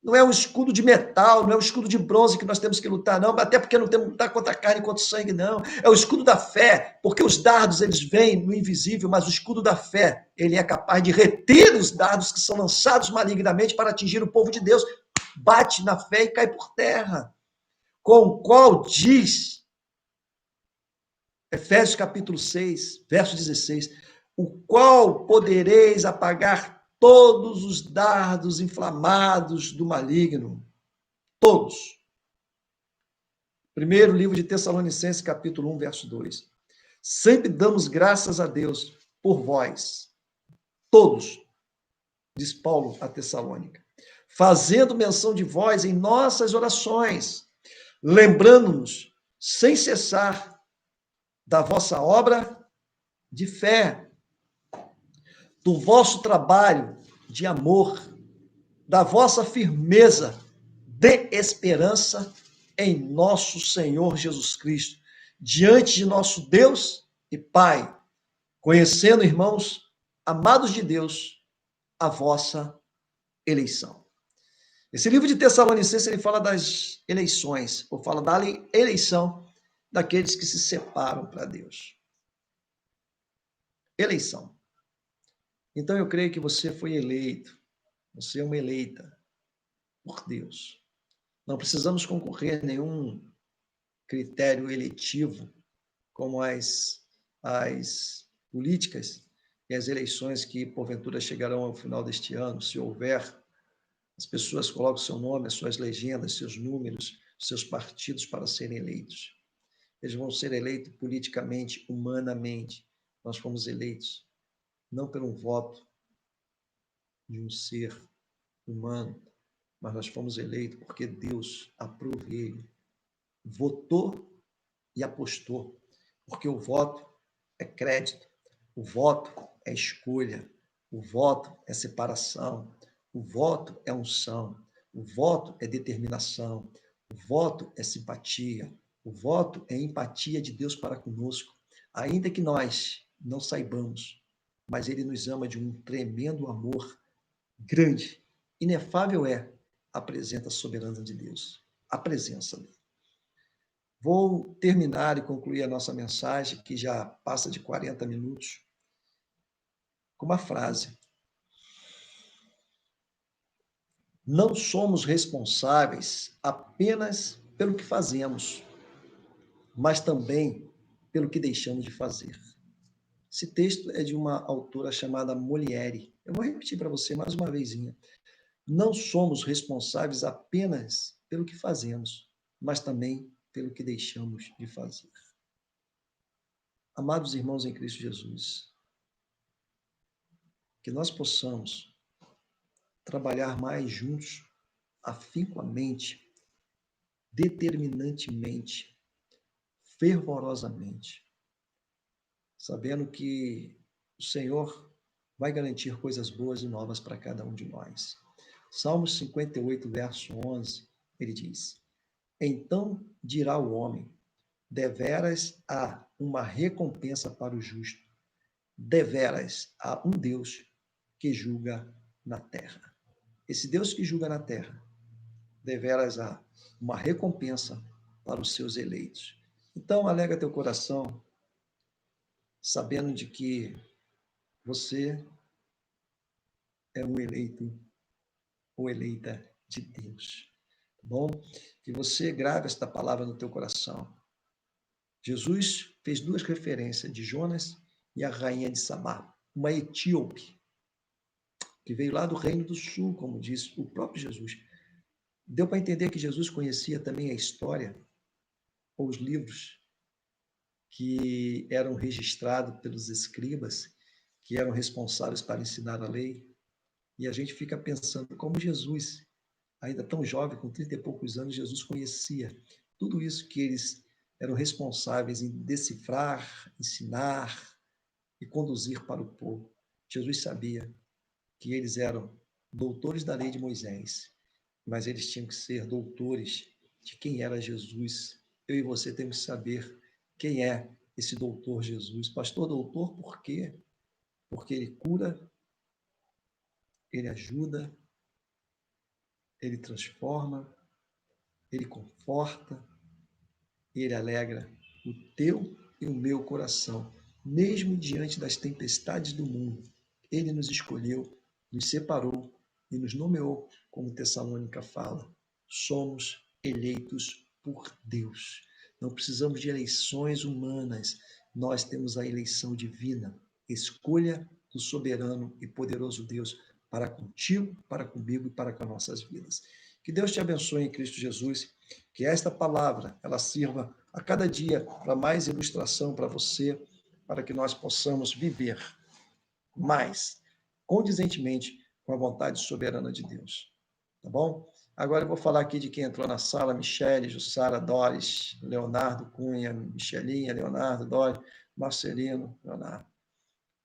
Não é um escudo de metal, não é um escudo de bronze que nós temos que lutar, não, até porque não temos que lutar contra a carne e contra o sangue, não. É o escudo da fé, porque os dardos, eles vêm no invisível, mas o escudo da fé, ele é capaz de reter os dardos que são lançados malignamente para atingir o povo de Deus. Bate na fé e cai por terra. Com o qual diz, Efésios capítulo 6, verso 16, o qual podereis apagar todos os dardos inflamados do maligno. Todos. Primeiro livro de Tessalonicenses, capítulo 1, verso 2. Sempre damos graças a Deus por vós, todos, diz Paulo a Tessalônica, fazendo menção de vós em nossas orações, lembrando-nos sem cessar da vossa obra de fé, do vosso trabalho de amor, da vossa firmeza de esperança em nosso Senhor Jesus Cristo, diante de nosso Deus e Pai, conhecendo, irmãos, amados de Deus, a vossa eleição. Esse livro de Tessalonicenses, ele fala das eleições, ou fala da eleição daqueles que se separam para Deus. Eleição. Então, eu creio que você foi eleito, você é uma eleita por Deus. Não precisamos concorrer a nenhum critério eletivo, como as políticas e as eleições que, porventura, chegarão ao final deste ano, se houver. As pessoas colocam seu nome, as suas legendas, seus números, seus partidos para serem eleitos. Eles vão ser eleitos politicamente, humanamente. Nós fomos eleitos não pelo voto de um ser humano, mas nós fomos eleitos porque Deus aprova ele, votou e apostou, porque o voto é crédito, o voto é escolha, o voto é separação, o voto é unção, o voto é determinação, o voto é simpatia, o voto é empatia de Deus para conosco, ainda que nós não saibamos, mas Ele nos ama de um tremendo amor grande, inefável é a presença soberana de Deus, a presença dele. Vou terminar e concluir a nossa mensagem, que já passa de 40 minutos, com uma frase. Não somos responsáveis apenas pelo que fazemos, mas também pelo que deixamos de fazer. Esse texto é de uma autora chamada Molière. Eu vou repetir para você mais uma vezinha. Não somos responsáveis apenas pelo que fazemos, mas também pelo que deixamos de fazer. Amados irmãos em Cristo Jesus, que nós possamos trabalhar mais juntos, afincoamente, determinantemente, fervorosamente, sabendo que o Senhor vai garantir coisas boas e novas para cada um de nós. Salmos 58, verso 11, ele diz: Então dirá o homem, deveras há uma recompensa para o justo, deveras há um Deus que julga na terra. Esse Deus que julga na terra, deveras há uma recompensa para os seus eleitos. Então, alegra teu coração, sabendo de que você é um eleito ou eleita de Deus. Tá bom? Que você grave esta palavra no teu coração. Jesus fez duas referências, de Jonas e a rainha de Sabá, uma etíope, que veio lá do Reino do Sul, como diz o próprio Jesus. Deu para entender que Jesus conhecia também a história, ou os livros que eram registrados pelos escribas, que eram responsáveis para ensinar a lei. E a gente fica pensando como Jesus, ainda tão jovem, com 30 e poucos anos, Jesus conhecia tudo isso que eles eram responsáveis em decifrar, ensinar e conduzir para o povo. Jesus sabia que eles eram doutores da lei de Moisés, mas eles tinham que ser doutores de quem era Jesus. Eu e você temos que saber quem é esse doutor Jesus. Pastor doutor, por quê? Porque ele cura, ele ajuda, ele transforma, ele conforta, ele alegra o teu e o meu coração. Mesmo diante das tempestades do mundo, ele nos escolheu, nos separou e nos nomeou, como Tessalônica fala. Somos eleitos por Deus. Não precisamos de eleições humanas. Nós temos a eleição divina, escolha do soberano e poderoso Deus para contigo, para comigo e para com as nossas vidas. Que Deus te abençoe em Cristo Jesus, que esta palavra ela sirva a cada dia para mais ilustração para você, para que nós possamos viver mais condizentemente com a vontade soberana de Deus. Tá bom? Agora eu vou falar aqui de quem entrou na sala: Michele, Jussara, Doris, Leonardo Cunha, Michelinha, Leonardo, Doris, Marcelino, Leonardo.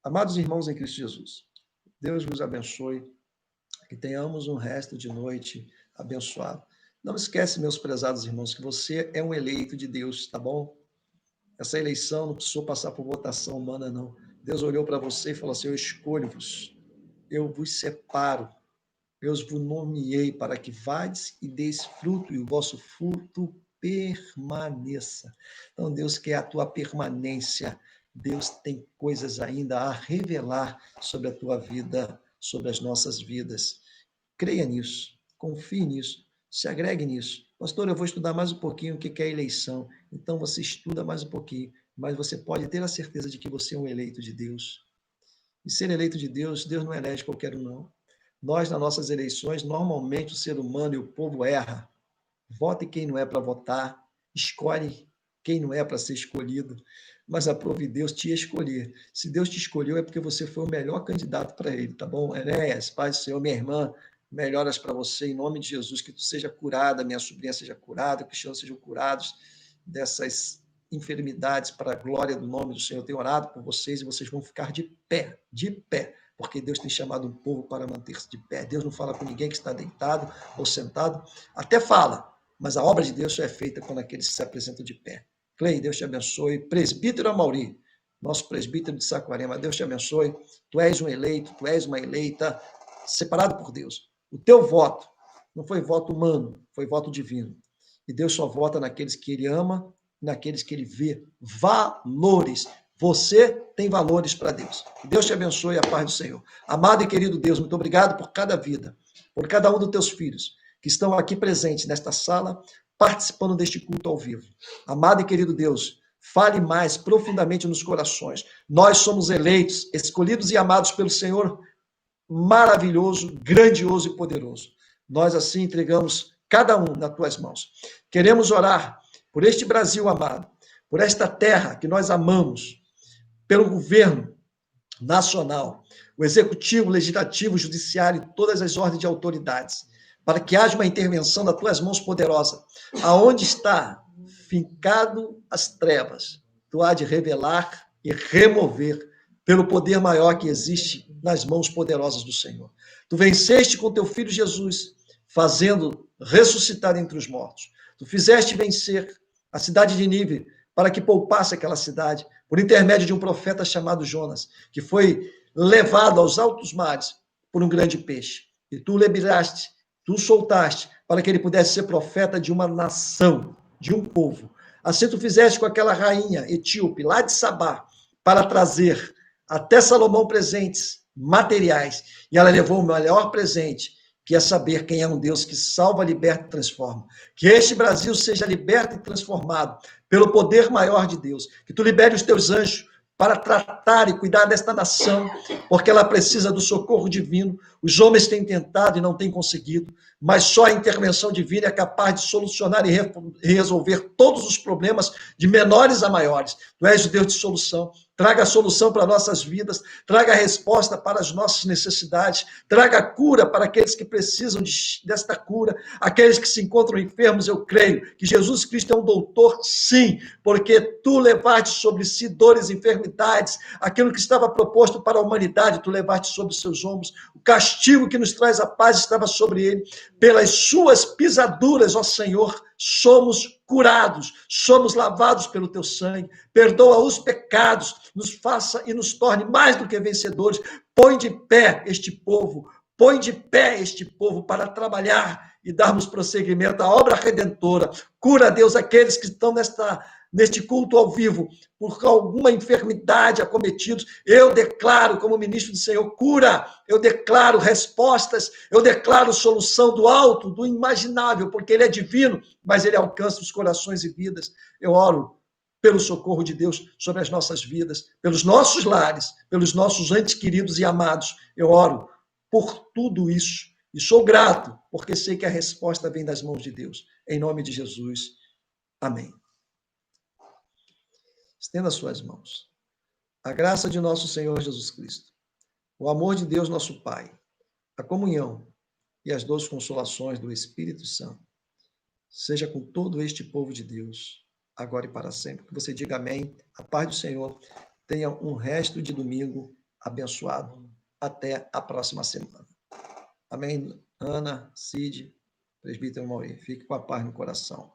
Amados irmãos em Cristo Jesus, Deus vos abençoe, que tenhamos um resto de noite abençoado. Não esquece, meus prezados irmãos, que você é um eleito de Deus, tá bom? Essa eleição não precisou passar por votação humana, não. Deus olhou para você e falou assim: eu escolho-vos, eu vos separo, eu vos nomeei para que vades e deis fruto, e o vosso fruto permaneça. Então, Deus quer a tua permanência. Deus tem coisas ainda a revelar sobre a tua vida, sobre as nossas vidas. Creia nisso, confie nisso, se agregue nisso. Pastor, eu vou estudar mais um pouquinho o que é eleição. Então, você estuda mais um pouquinho, mas você pode ter a certeza de que você é um eleito de Deus. E ser eleito de Deus, Deus não elege qualquer um, não. Nós, nas nossas eleições, normalmente o ser humano e o povo erra. Vota em quem não é para votar, escolhe quem não é para ser escolhido, mas aprove Deus te escolher. Se Deus te escolheu, é porque você foi o melhor candidato para ele, tá bom? Enéas, Pai do Senhor, minha irmã, melhoras para você, em nome de Jesus, que tu seja curada, minha sobrinha seja curada, que os Cristianos sejam curados dessas enfermidades para a glória do nome do Senhor. Eu tenho orado por vocês e vocês vão ficar de pé, porque Deus tem chamado um povo para manter-se de pé. Deus não fala com ninguém que está deitado ou sentado, até fala, mas a obra de Deus só é feita quando aqueles se apresentam de pé. Clay, Deus te abençoe. Presbítero Amauri, nosso presbítero de Saquarema, Deus te abençoe. Tu és um eleito, tu és uma eleita, separado por Deus. O teu voto não foi voto humano, foi voto divino. E Deus só vota naqueles que ele ama, naqueles que ele vê valores. Você tem valores para Deus. Deus te abençoe, a paz do Senhor. Amado e querido Deus, muito obrigado por cada vida, por cada um dos teus filhos que estão aqui presentes nesta sala, participando deste culto ao vivo. Amado e querido Deus, fale mais profundamente nos corações. Nós somos eleitos, escolhidos e amados pelo Senhor, maravilhoso, grandioso e poderoso. Nós assim entregamos cada um nas tuas mãos. Queremos orar por este Brasil amado, por esta terra que nós amamos, pelo governo nacional, o executivo, o legislativo, o judiciário e todas as ordens de autoridades, para que haja uma intervenção das tuas mãos poderosas. Aonde está fincado as trevas, tu há de revelar e remover pelo poder maior que existe nas mãos poderosas do Senhor. Tu venceste com teu filho Jesus, fazendo ressuscitar entre os mortos. Tu fizeste vencer a cidade de Nínive para que poupasse aquela cidade, por intermédio de um profeta chamado Jonas, que foi levado aos altos mares por um grande peixe. E tu o liberaste, tu o soltaste, para que ele pudesse ser profeta de uma nação, de um povo. Assim tu fizeste com aquela rainha etíope, lá de Sabá, para trazer até Salomão presentes materiais. E ela levou o melhor presente, que é saber quem é um Deus que salva, liberta e transforma. Que este Brasil seja liberto e transformado pelo poder maior de Deus. Que tu libere os teus anjos para tratar e cuidar desta nação, porque ela precisa do socorro divino. Os homens têm tentado e não têm conseguido, mas só a intervenção divina é capaz de solucionar e resolver todos os problemas, de menores a maiores. Tu és o Deus de solução. Traga a solução para nossas vidas, traga a resposta para as nossas necessidades, traga a cura para aqueles que precisam desta cura, aqueles que se encontram enfermos. Eu creio que Jesus Cristo é um doutor, sim, porque tu levaste sobre si dores e enfermidades, aquilo que estava proposto para a humanidade, tu levaste sobre os seus ombros, o castigo que nos traz a paz estava sobre ele, pelas suas pisaduras, ó Senhor, somos curados, somos lavados pelo teu sangue, perdoa os pecados, nos faça e nos torne mais do que vencedores. Põe de pé este povo, põe de pé este povo para trabalhar e darmos prosseguimento à obra redentora. Cura, Deus, aqueles que estão neste culto ao vivo, por alguma enfermidade acometidos. Eu declaro, como ministro do Senhor, cura. Eu declaro respostas, eu declaro solução do alto, do imaginável, porque ele é divino, mas ele alcança os corações e vidas. Eu oro pelo socorro de Deus sobre as nossas vidas, pelos nossos lares, pelos nossos entes queridos e amados. Eu oro por tudo isso e sou grato, porque sei que a resposta vem das mãos de Deus. Em nome de Jesus. Amém. Estenda suas mãos. A graça de nosso Senhor Jesus Cristo, o amor de Deus, nosso Pai, a comunhão e as doces consolações do Espírito Santo, seja com todo este povo de Deus, agora e para sempre. Que você diga amém. A paz do Senhor. Tenha um resto de domingo abençoado. Até a próxima semana. Amém? Ana, Cid, presbítero Mauri, fique com a paz no coração.